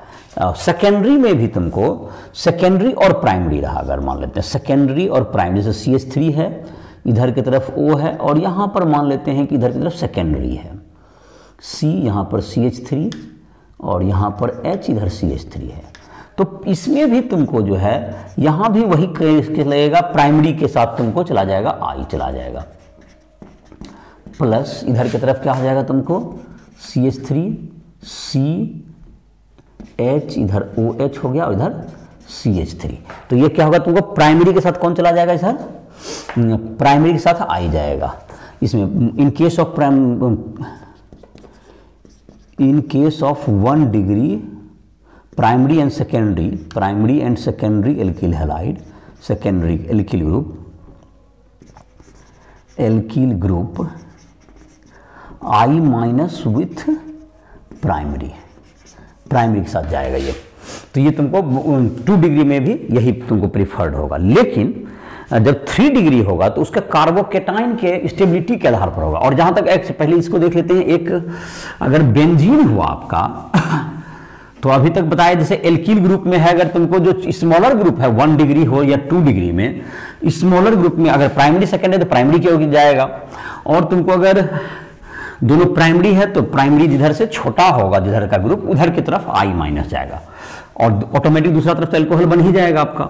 Speaker 1: सेकेंडरी में भी तुमको सेकेंडरी और प्राइमरी रहा, अगर मान लेते हैं सेकेंडरी और प्राइमरी, जैसे CH3 है, इधर की तरफ O है, और यहाँ पर मान लेते हैं कि इधर की तरफ सेकेंडरी है, C यहाँ पर CH3 और यहाँ पर H इधर CH3 है। तो इसमें भी तुमको जो है यहाँ भी वही लगेगा, प्राइमरी के साथ तुमको चला जाएगा I चला जाएगा, प्लस इधर की तरफ क्या हो जाएगा तुमको CH3 CH, इधर OH हो गया, और इधर CH3। तो ये क्या होगा, तुमको प्राइमरी के साथ कौन चला जाएगा, इधर प्राइमरी के साथ I जाएगा। इसमें इन case of 1 degree primary and secondary alkyl halide, secondary alkyl group I minus with primary के साथ जाएगा ये। तो ये तुमको 2 डिग्री में भी यही तुमको प्रिफर्ड होगा। लेकिन जब 3 डिग्री होगा तो उसका कार्बोकेटाइन के स्टेबिलिटी के आधार पर होगा। और जहां तक पहले इसको देख लेते हैं, एक अगर बेंजीन हुआ आपका तो अभी तक बताया जैसे एल्किल ग्रुप में है, अगर तुमको जो स्मॉलर ग्रुप है 1 डिग्री हो या 2 डिग्री में, स्मॉलर ग्रुप में अगर प्राइमरी सेकेंड है तो प्राइमरी की ओर जाएगा, और तुमको अगर दोनों प्राइमरी है तो प्राइमरी जिधर से छोटा होगा जिधर का ग्रुप उधर की तरफ I माइनस जाएगा, और ऑटोमेटिक दूसरा तरफ तो एल्कोहल बन ही जाएगा आपका।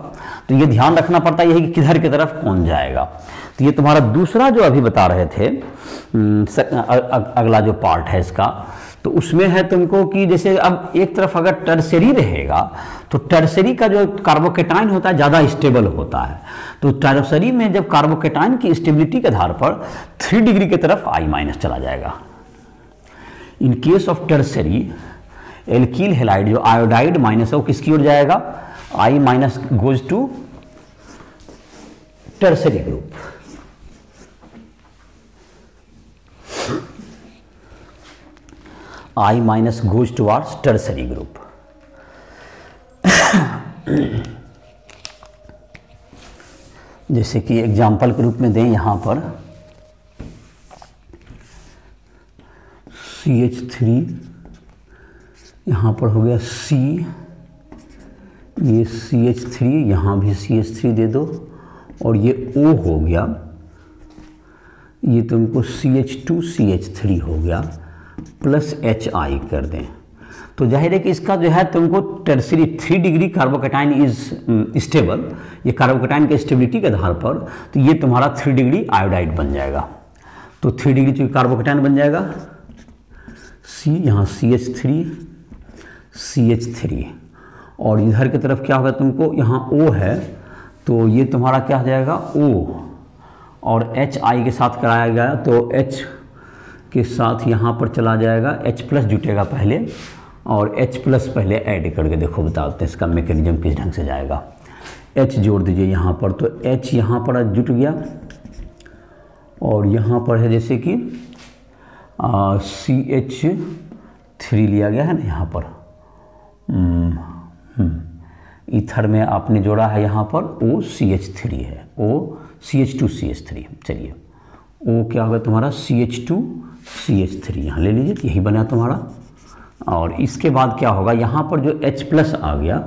Speaker 1: तो ये ध्यान रखना पड़ता है कि किधर की तरफ कौन जाएगा। तो ये तुम्हारा दूसरा जो अभी बता रहे थे, अगला जो पार्ट है इसका, तो उसमें है तुमको कि जैसे अब एक तरफ अगर टर्सरी रहेगा तो टर्सरी का जो कार्बोकेटाइन होता है ज़्यादा स्टेबल होता है। तो टर्सरी में जब कार्बोकेटाइन की स्टेबिलिटी के आधार पर 3 डिग्री की तरफ I माइनस चला जाएगा। In case of tertiary alkyl halide जो आयोडाइड माइनस है वो किसकी ओर जाएगा, I minus goes to tertiary group. I minus goes towards tertiary group. जैसे कि एग्जाम्पल के रूप में दें यहाँ पर CH3, यहाँ पर हो गया C, ये CH3, यहाँ भी CH3 दे दो, और ये O हो गया, ये तुमको CH2 CH3 हो गया, प्लस HI कर दें। तो जाहिर है कि इसका जो है तुमको tertiary 3 degree carbocation is stable, ये कार्बोकैटायन के स्टेबिलिटी के आधार पर, तो ये तुम्हारा 3 डिग्री आयोडाइड बन जाएगा। तो 3 डिग्री जो कार्बोकैटायन बन जाएगा C, यहाँ CH3 CH3, और इधर की तरफ क्या होगा तुमको, यहाँ O है, तो ये तुम्हारा क्या हो जाएगा O, और HI के साथ कराया गया तो H के साथ यहाँ पर चला जाएगा, H प्लस जुटेगा पहले, और H प्लस पहले ऐड करके देखो बताते हैं इसका मैकेनिज्म किस ढंग से जाएगा। H जोड़ दीजिए यहाँ पर, तो H यहाँ पर जुट गया, और यहाँ पर है जैसे कि CH3 लिया गया है ना यहाँ पर, ईथर में आपने जोड़ा है यहाँ पर OCH3 है, OCH2 CH3, चलिए O क्या होगा तुम्हारा CH2 CH3 यहाँ ले लीजिए, यही बना तुम्हारा। और इसके बाद क्या होगा, यहाँ पर जो H प्लस आ गया,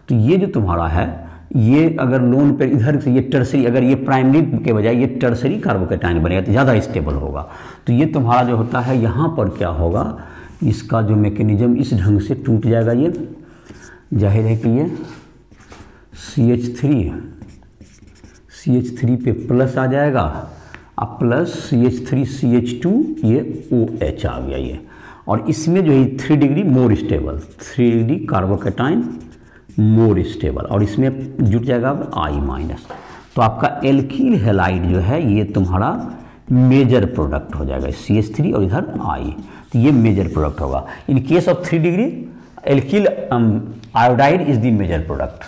Speaker 1: तो ये जो तुम्हारा है, ये अगर लोन पे इधर से ये टर्सरी, अगर ये प्राइमरी के बजाय ये टर्सरी कार्बोकैटायन बनेगा तो ज़्यादा स्टेबल होगा। तो ये तुम्हारा जो होता है यहाँ पर क्या होगा, इसका जो मैकेनिज्म इस ढंग से टूट जाएगा। ये जाहिर है कि ये CH3 पे प्लस आ जाएगा, अब प्लस CH3 CH2, ये OH आ गया ये, और इसमें जो है 3 degree more stable, 3 degree carbocation more stable, और इसमें जुट जाएगा I माइनस। तो आपका एल्कील हैलाइड जो है ये तुम्हारा मेजर प्रोडक्ट हो जाएगा, CH3 और इधर I, तो ये मेजर प्रोडक्ट होगा। In case of 3 degree alkyl iodide is the major product.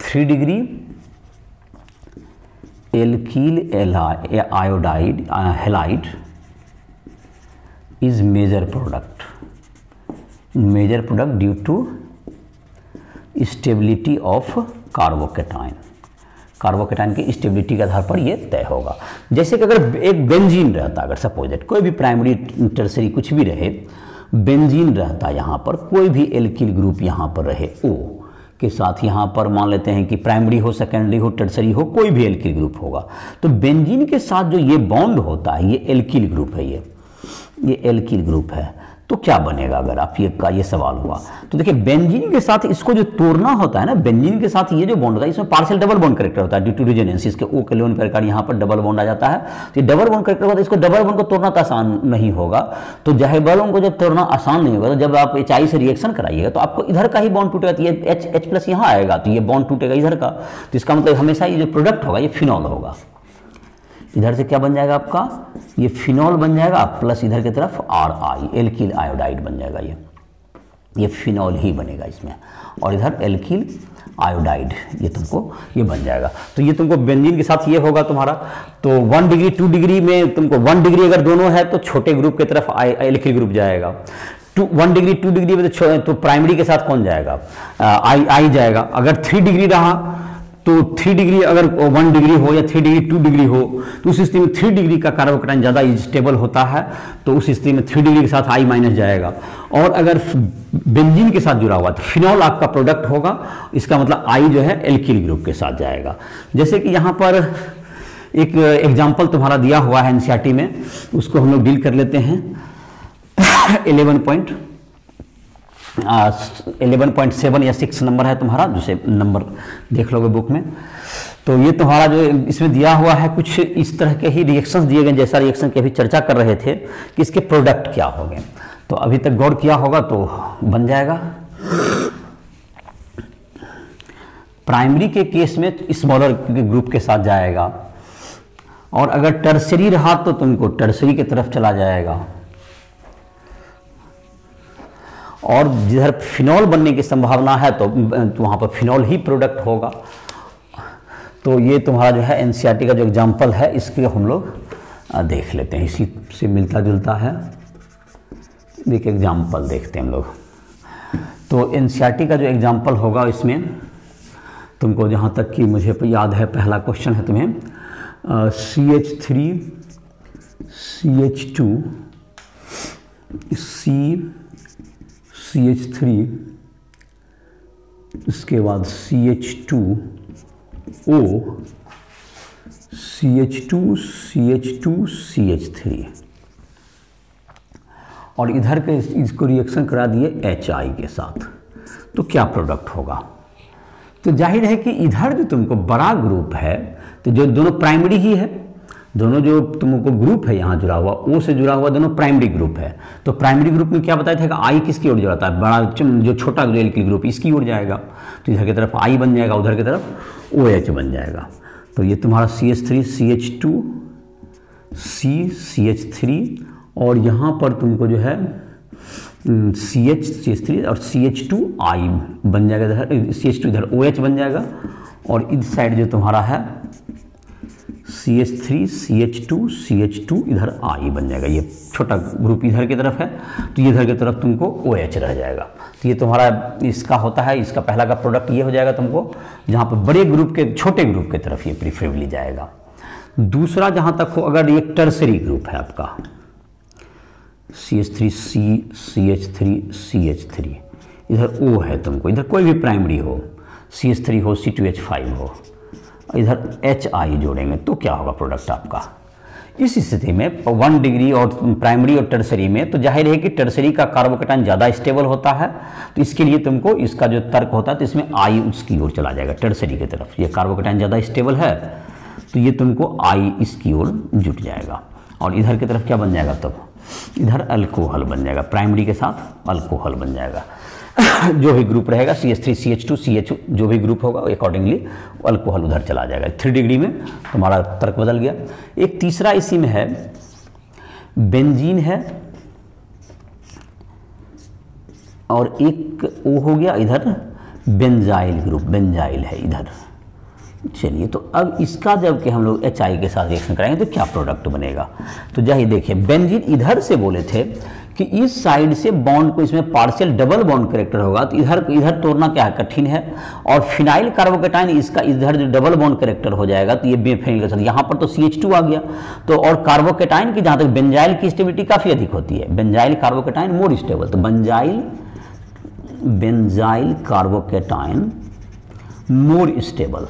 Speaker 1: 3 degree alkyl iodide halide is major product due to stability of carbocation, carbocation की स्टेबिलिटी के आधार पर ये तय होगा। जैसे कि अगर एक बेंजीन रहता, अगर सपोज दैट कोई भी प्राइमरी टर्सरी कुछ भी रहे, बेंजीन रहता, यहाँ पर कोई भी एल्किल ग्रुप यहाँ पर रहे O के साथ, यहाँ पर मान लेते हैं कि प्राइमरी हो, सेकेंडरी हो, टर्सरी हो, कोई भी एल्किल ग्रुप होगा, तो बेंजीन के साथ जो ये बॉन्ड होता है, ये एल्किल ग्रुप है, ये एल्किल ग्रुप है। तो क्या बनेगा, अगर आप ये सवाल हुआ तो देखिए बेंजीन के साथ इसको जो तोड़ना होता है ना, बेंजीन के साथ ये जो बॉन्ड होता है, इसमें पार्शियल डबल बॉन्ड करेक्टर होता है ड्यू टू रिजोनेंस, इसके O के लोन प्रकार यहाँ पर डबल बॉन्ड आ जाता है। तो ये डबल बॉन्ड करेक्टर होता है, इसको डबल बॉन्ड को तोड़ना तो आसान नहीं होगा। तो जाहिर डबल बॉन्ड को जब तोड़ना आसान नहीं होगा, तो जब आप HI से रिएक्शन कराइएगा तो आपको इधर का ही बॉन्ड टूटेगा, तो ये H प्लस यहाँ आएगा, तो ये बॉन्ड टूटेगा इधर का। तो इसका मतलब हमेशा ये जो प्रोडक्ट होगा ये फिनॉल होगा। इधर से क्या बन जाएगा आपका, ये फिनॉल बन जाएगा, प्लस इधर की तरफ RI एल्किल आयोडाइड बन जाएगा, ये फिनॉल ही बनेगा इसमें, और इधर एल्किल आयोडाइड ये तुमको ये बन जाएगा। तो ये तुमको बेंजीन के साथ ये होगा तुम्हारा। तो 1 डिग्री 2 डिग्री में तुमको 1 डिग्री अगर दोनों है तो छोटे ग्रुप की तरफ एल्किल ग्रुप जाएगा। 1 डिग्री 2 डिग्री में तो प्राइमरी के साथ कौन जाएगा, I जाएगा। अगर 3 डिग्री रहा तो 3 डिग्री अगर 1 डिग्री हो या 3 डिग्री 2 डिग्री हो, तो उस स्थिति में 3 डिग्री का कार्बोकैटायन ज़्यादा स्टेबल होता है, तो उस स्थिति में 3 डिग्री के साथ I माइनस जाएगा। और अगर बेंजीन के साथ जुड़ा हुआ तो फिनॉल आपका प्रोडक्ट होगा, इसका मतलब I जो है एल्किल ग्रुप के साथ जाएगा। जैसे कि यहाँ पर एक एग्जाम्पल तुम्हारा दिया हुआ है NCERT में, उसको हम लोग डील कर लेते हैं। 11.7 या 6 नंबर है तुम्हारा, जिसे नंबर देख लोगे बुक में। तो ये तुम्हारा जो इसमें दिया हुआ है, कुछ इस तरह के ही रिएक्शंस दिए गए, जैसा रिएक्शन की अभी चर्चा कर रहे थे कि इसके प्रोडक्ट क्या हो गए। तो अभी तक गौर किया होगा तो बन जाएगा। प्राइमरी के केस में स्मॉलर ग्रुप के साथ जाएगा, और अगर टर्सरी रहा तो तुमको टर्सरी की तरफ चला जाएगा, और जिधर फिनॉल बनने की संभावना है तो वहाँ पर फिनॉल ही प्रोडक्ट होगा। तो ये तुम्हारा जो है एनसीईआरटी का जो एग्जाम्पल है इसके हम लोग देख लेते हैं, इसी से मिलता जुलता है। एक एग्जाम्पल देखते हैं हम लोग। तो एनसीईआरटी का जो एग्जाम्पल होगा इसमें तुमको जहाँ तक कि मुझे याद है पहला क्वेश्चन है तुम्हें CH3 CH2 CH3 इसके बाद CH2O CH2 CH2 CH3 और इधर के इसको रिएक्शन करा दिए HI के साथ, तो क्या प्रोडक्ट होगा? तो जाहिर है कि इधर जो तुमको बड़ा ग्रुप है तो जो दोनों प्राइमरी ही है, दोनों जो तुमको ग्रुप है यहाँ जुड़ा हुआ O से जुड़ा हुआ दोनों प्राइमरी ग्रुप है। तो प्राइमरी ग्रुप में क्या बताया था कि I किसकी ओर जाता है? बड़ा जो छोटा एल्किल ग्रुप इसकी ओर जाएगा, तो इधर की तरफ I बन जाएगा, उधर की तरफ OH बन जाएगा। तो ये तुम्हारा CH3 CH2 CH3 और यहाँ पर तुमको जो है CH3 और CH2I बन जाएगा, इधर CH2 इधर OH बन जाएगा और इस साइड जो तुम्हारा है CH3 CH2 इधर I बन जाएगा। ये छोटा ग्रुप इधर की तरफ है तो ये इधर की तरफ तुमको OH रह जाएगा। तो ये तुम्हारा इसका होता है, इसका पहला का प्रोडक्ट ये हो जाएगा तुमको, जहाँ पर बड़े ग्रुप के छोटे ग्रुप की तरफ ये प्रीफरेबली जाएगा। दूसरा जहाँ तक हो, अगर ये टर्सरी ग्रुप है आपका CH3 CH3 इधर O है तुमको, इधर कोई भी प्राइमरी हो CH3 हो C2H5 हो, इधर HI जोड़ेंगे तो क्या होगा प्रोडक्ट आपका? इस स्थिति में 1 डिग्री और प्राइमरी और टर्सरी में तो जाहिर है कि टर्सरी का कार्बोकेटाइन ज़्यादा स्टेबल होता है, तो इसके लिए तुमको इसका जो तर्क होता है तो इसमें I उसकी ओर चला जाएगा, टर्सरी की तरफ। ये कार्बोकेटाइन ज़्यादा स्टेबल है तो ये तुमको I इसकी ओर जुट जाएगा और इधर की तरफ क्या बन जाएगा? तब इधर अल्कोहल बन जाएगा, प्राइमरी के साथ अल्कोहल बन जाएगा। जो भी ग्रुप रहेगा CH3 CH2 CH जो भी ग्रुप होगा अकॉर्डिंगली अल्कोहल उधर चला जाएगा। 3 डिग्री में तुम्हारा तर्क बदल गया। एक तीसरा इसी में है बेंजीन है और एक वो हो गया इधर बेंजाइल ग्रुप, बेंजाइल है इधर। चलिए, तो अब इसका जब कि हम लोग HI के साथ रिएक्शन कराएंगे तो क्या प्रोडक्ट बनेगा? तो जाइए देखिए, बेंजीन इधर से बोले थे कि इस साइड से बॉन्ड को इसमें पार्शियल डबल बॉन्ड करेक्टर होगा तो इधर तोड़ना क्या है? कठिन है। और फिनाइल कार्बोकेटाइन इसका इधर जो डबल बॉन्ड करेक्टर हो जाएगा तो ये फिनाइल के साथ, यहाँ पर तो CH2 आ गया। तो और कार्बोकेटाइन की जहाँ तक बेंजाइल की स्टेबिलिटी काफ़ी अधिक होती है, बेंजाइल कार्बोकेटाइन मोर स्टेबल, तो बेंजाइल कार्बोकेटाइन मोर स्टेबल,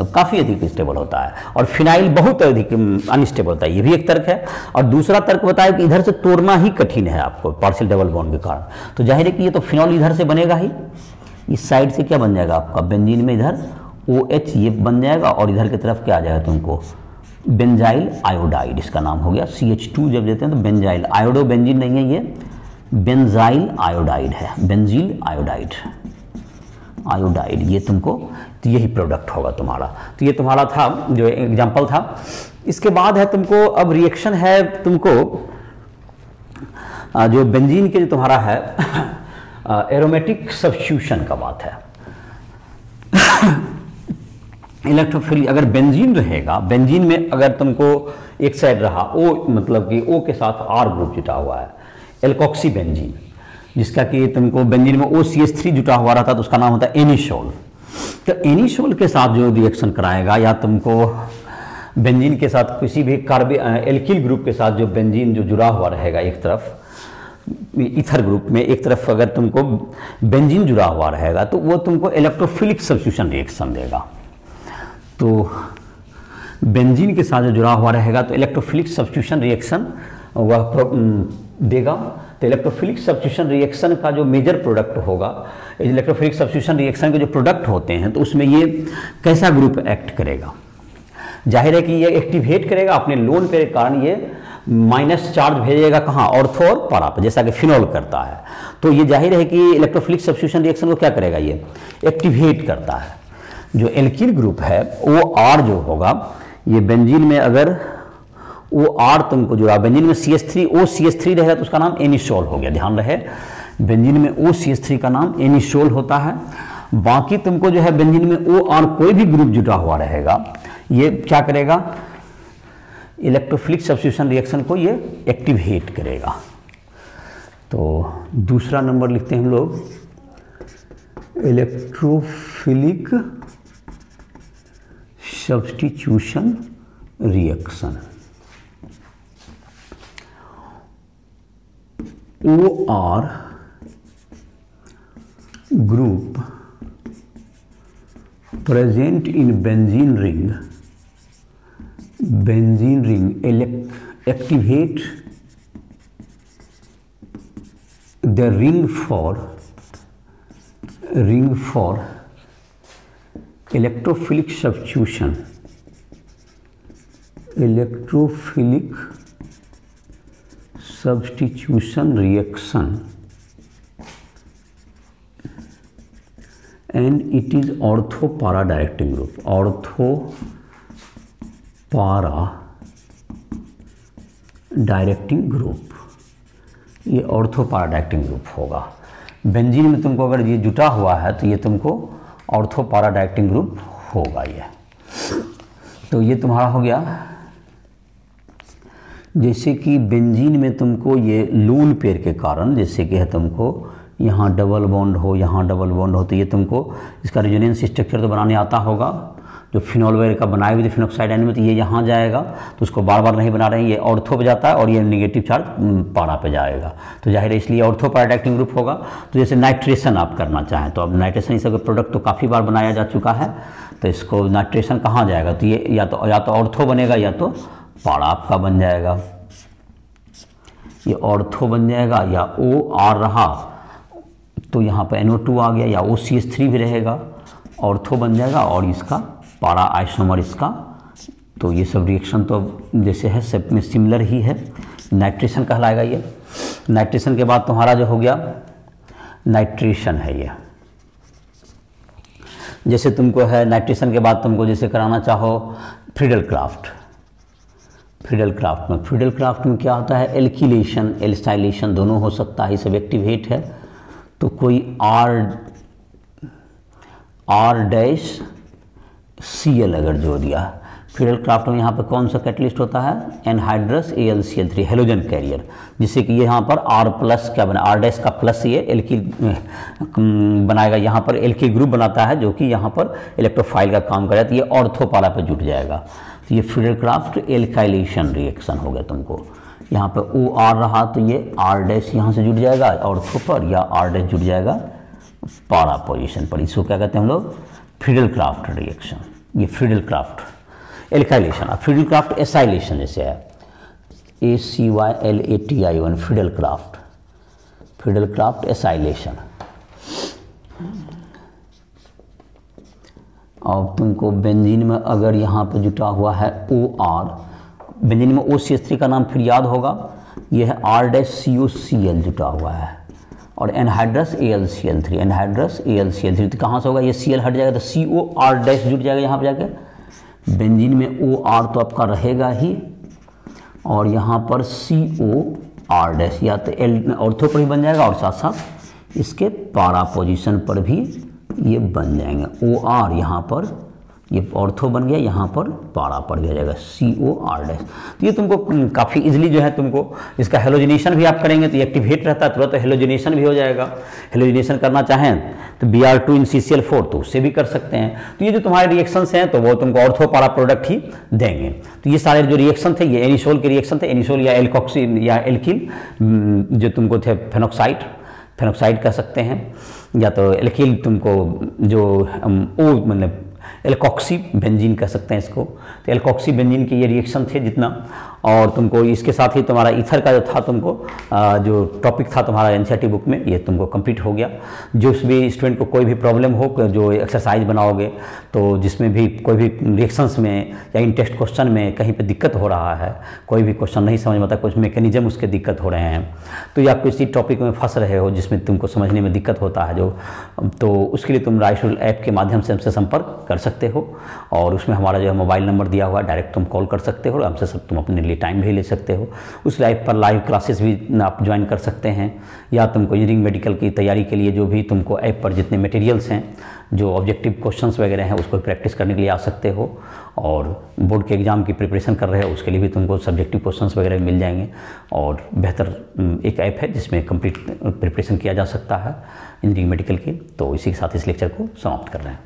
Speaker 1: काफ़ी अधिक स्टेबल होता है और फिनाइल बहुत अधिक अनस्टेबल होता है। ये भी एक तर्क है। और दूसरा तर्क बताया कि इधर से तोड़ना ही कठिन है आपको पार्शियल डबल बॉन्ड के कारण, तो जाहिर है कि ये तो फिनॉल इधर से बनेगा ही। इस साइड से क्या बन जाएगा आपका? बेंजीन में इधर OH ये बन जाएगा और इधर की तरफ क्या आ जाएगा तुमको? बेंजाइल आयोडाइड, इसका नाम हो गया। CH2 जब देते हैं तो बेंजाइल, आयोडो बेंजीन नहीं है, ये बेंजाइल आयोडाइड है, बेंजील आयोडाइड, ये तुमको, तो यही प्रोडक्ट होगा तुम्हारा। तो ये तुम्हारा था जो एग्जांपल था। इसके बाद है तुमको अब रिएक्शन है तुमको जो बेंजीन के जो तुम्हारा है एरोमेटिक सब्स्टिट्यूशन का बात है। इलेक्ट्रोफिल अगर बेंजीन रहेगा, बेंजीन में अगर तुमको एक साइड रहा O, मतलब कि O के साथ R ग्रुप जुटा हुआ है, एल्कोक्सी बेंजीन, जिसका कि तुमको बेंजीन में OCH3 जुटा हुआ रहता तो उसका नाम होता है एनिसोल। तो एनिसोल के साथ जो रिएक्शन कराएगा या तुमको बेंजीन के साथ किसी भी एल्किल ग्रुप के साथ जो बेंजीन जो जुड़ा हुआ रहेगा, एक तरफ ईथर ग्रुप में एक तरफ अगर तुमको बेंजीन जुड़ा हुआ रहेगा तो वो तुमको इलेक्ट्रोफिलिक सब्स्टिट्यूशन रिएक्शन देगा। तो बेंजीन के साथ जो जुड़ा हुआ रहेगा तो इलेक्ट्रोफिलिक सब्स्टिट्यूशन रिएक्शन वह देगा। तो इलेक्ट्रोफिलिक सब्स्टिट्यूशन रिएक्शन का जो मेजर प्रोडक्ट होगा, इलेक्ट्रोफिलिक सब्स्टिट्यूशन रिएक्शन के जो प्रोडक्ट होते हैं तो उसमें ये कैसा ग्रुप एक्ट करेगा? जाहिर है कि ये एक्टिवेट करेगा अपने लोन के कारण, ये माइनस चार्ज भेजेगा कहाँ? ऑर्थो और पारा पर, जैसा कि फिनॉल करता है। तो ये जाहिर है कि इलेक्ट्रोफिलिक सब्स्टिट्यूशन रिएक्शन को क्या करेगा? ये एक्टिवेट करता है। जो एल्किल ग्रुप है वो R जो होगा, ये बेंजीन में अगर वो R तुमको जुड़ा, बेंजीन में OCH3 रहेगा तो उसका नाम एनिसोल हो गया। ध्यान रहे, बेंजीन में OCH3 का नाम एनिसोल होता है बाकी तुमको जो है बेंजीन में ओ और कोई भी ग्रुप जुटा हुआ रहेगा, ये क्या करेगा, इलेक्ट्रोफिलिक सब्स्टिट्यूशन रिएक्शन को ये एक्टिवेट करेगा। तो दूसरा नंबर लिखते हैं हम लोग, electrophilic substitution reaction. OR group present in benzene ring activate the ring for electrophilic substitution, reaction, and it is ortho-para directing group, ये ऑर्थो-para डायरेक्टिंग ग्रुप होगा। बेंजीन में तुमको अगर ये जुटा हुआ है तो ये तुमको ऑर्थो-para डायरेक्टिंग ग्रुप होगा ये। तो ये तुम्हारा हो गया। जैसे कि बेंजीन में तुमको ये लोन पेयर के कारण, जैसे कि है तुमको यहाँ डबल बॉन्ड हो, यहाँ डबल बॉन्ड हो, तो ये तुमको इसका रेजोनेंस स्ट्रक्चर तो बनाने आता होगा, जो फिनॉल वगैरह का बनाए हुए थे फिनॉक्साइड आयन में, तो ये यहाँ जाएगा, तो उसको बार बार नहीं बना रहे हैं, ये ऑर्थो पे जाता है और ये नेगेटिव चार्ज पारा पे जाएगा, तो जाहिर है इसलिए ऑर्थो पारा डायरेक्टिंग ग्रुप होगा। तो जैसे नाइट्रेशन आप करना चाहें तो अब नाइट्रेशन इस प्रोडक्ट तो काफ़ी बार बनाया जा चुका है, तो इसको नाइट्रेशन कहाँ जाएगा, तो ये या तो ऑर्थो बनेगा या तो पारा आपका बन जाएगा, ये ऑर्थो बन जाएगा, या OR रहा तो यहाँ पर NO2 आ गया, या OCH3 भी रहेगा, ऑर्थो बन जाएगा, और इसका पारा आइसोमर इसका। तो ये सब रिएक्शन तो जैसे है सब में सिमिलर ही है, नाइट्रेशन कहलाएगा ये। नाइट्रेशन के बाद तुम्हारा जो हो गया नाइट्रेशन है ये। जैसे तुमको है नाइट्रेशन के बाद तुमको जैसे कराना चाहो फ्रीडल क्राफ्ट में क्या होता है, एल्किलेशन एल्साइलेशन दोनों हो सकता है, ये सब एक्टिवेट है। तो कोई R-Cl अगर जोड़ दिया फ्रीडल क्राफ्ट में, यहाँ पर कौन सा कैटलिस्ट होता है, एनहाइड्रस AlCl3 हेलोजन कैरियर, जिससे कि ये यहाँ पर R+ क्या बना, R- का प्लस ये एल्किल बनाएगा, यहाँ पर एल्किल ग्रुप बनाता है जो कि यहाँ पर इलेक्ट्रोफाइल का काम करेगा, तो ये ऑर्थोपारा पे जुट जाएगा। तो ये फ्रीडल क्राफ्ट एल्काइलेशन रिएक्शन हो गया तुमको। यहाँ पर OR रहा तो ये R- यहाँ से जुट जाएगा ऑर्थो पर, या R- जुट जाएगा पारा पोजीशन पर, इसको क्या कहते हैं हम लोग, फ्रीडल क्राफ्ट रिएक्शन। ये Friedel craft alkylation, Friedel Crafts acylation जैसे है ACYLATION फ्रीडल क्राफ्ट एसाइलेशन। अब तुमको बेंजीन में अगर यहाँ पे जुटा हुआ है OR, बेंजीन में OCH3 का नाम फिर याद होगा, ये है R-COCl जुटा हुआ है, और एनहाइड्रस AlCl3 तो कहाँ से होगा, ये Cl हट जाएगा तो COR- जुट जाएगा यहाँ पे जाके। बेंजीन में OR तो आपका रहेगा ही, और यहाँ पर COR- या तो ऑर्थो पर ही बन जाएगा, और साथ साथ इसके पारा पोजीशन पर भी ये बन जाएंगे। OR यहाँ पर ये ऑर्थो बन गया, यहाँ पर पारा पड़ गया जाएगा COR-। तो ये तुमको काफ़ी इजीली जो है तुमको इसका हेलोजिनेशन भी आप करेंगे तो ये एक्टिवेट रहता है, तुरंत तो हेलोजिनेशन भी हो जाएगा। हेलोजिनेशन करना चाहें तो Br2 इन CCl4 तो उससे भी कर सकते हैं। तो ये जो तुम्हारे रिएक्शंस हैं तो वो तुमको ऑर्थो पारा प्रोडक्ट ही देंगे। तो ये सारे जो रिएक्शन थे ये एनिसोल के रिएक्शन थे, एनिसोल या एल्कोक्सी या एल्किल जो तुमको थे फेनोक्साइड कह सकते हैं, या तो एल्किल तुमको जो मतलब एल्कोक्सी बेंजीन कह सकते हैं इसको। तो एल्कोक्सी बेंजीन के ये रिएक्शन थे जितना, और तुमको इसके साथ ही तुम्हारा ईथर का जो था तुमको जो टॉपिक था तुम्हारा एनसीईआरटी बुक में ये तुमको कंप्लीट हो गया। जो भी स्टूडेंट को कोई भी प्रॉब्लम हो, जो एक्सरसाइज बनाओगे तो जिसमें भी कोई भी रिएक्शंस में या इन टेस्ट क्वेश्चन में कहीं पे दिक्कत हो रहा है, कोई भी क्वेश्चन नहीं समझ में आता, कुछ मैकेनिज्म उसके दिक्कत हो रहे हैं, तो या किसी टॉपिक में फंस रहे हो जिसमें तुमको समझने में दिक्कत होता है तो उसके लिए तुम राइशुल ऐप के माध्यम से हमसे संपर्क कर सकते हो, और उसमें हमारा जो है मोबाइल नंबर दिया हुआ है, डायरेक्ट तुम कॉल कर सकते हो, हमसे सब तुम अपने लिए लिए टाइम भी ले सकते हो। उस ऐप पर लाइव क्लासेस भी आप ज्वाइन कर सकते हैं, या तुमको इंजीनियरिंग मेडिकल की तैयारी के लिए जो भी तुमको ऐप पर जितने मटेरियल्स हैं, जो ऑब्जेक्टिव क्वेश्चंस वगैरह हैं, उसको प्रैक्टिस करने के लिए आ सकते हो। और बोर्ड के एग्ज़ाम की प्रिपरेशन कर रहे हो उसके लिए भी तुमको सब्जेक्टिव क्वेश्चंस वगैरह मिल जाएंगे। और बेहतर एक ऐप है जिसमें कंप्लीट प्रिपरेशन किया जा सकता है इंजीनियरिंग मेडिकल की। तो इसी के साथ इस लेक्चर को समाप्त कर रहे हैं।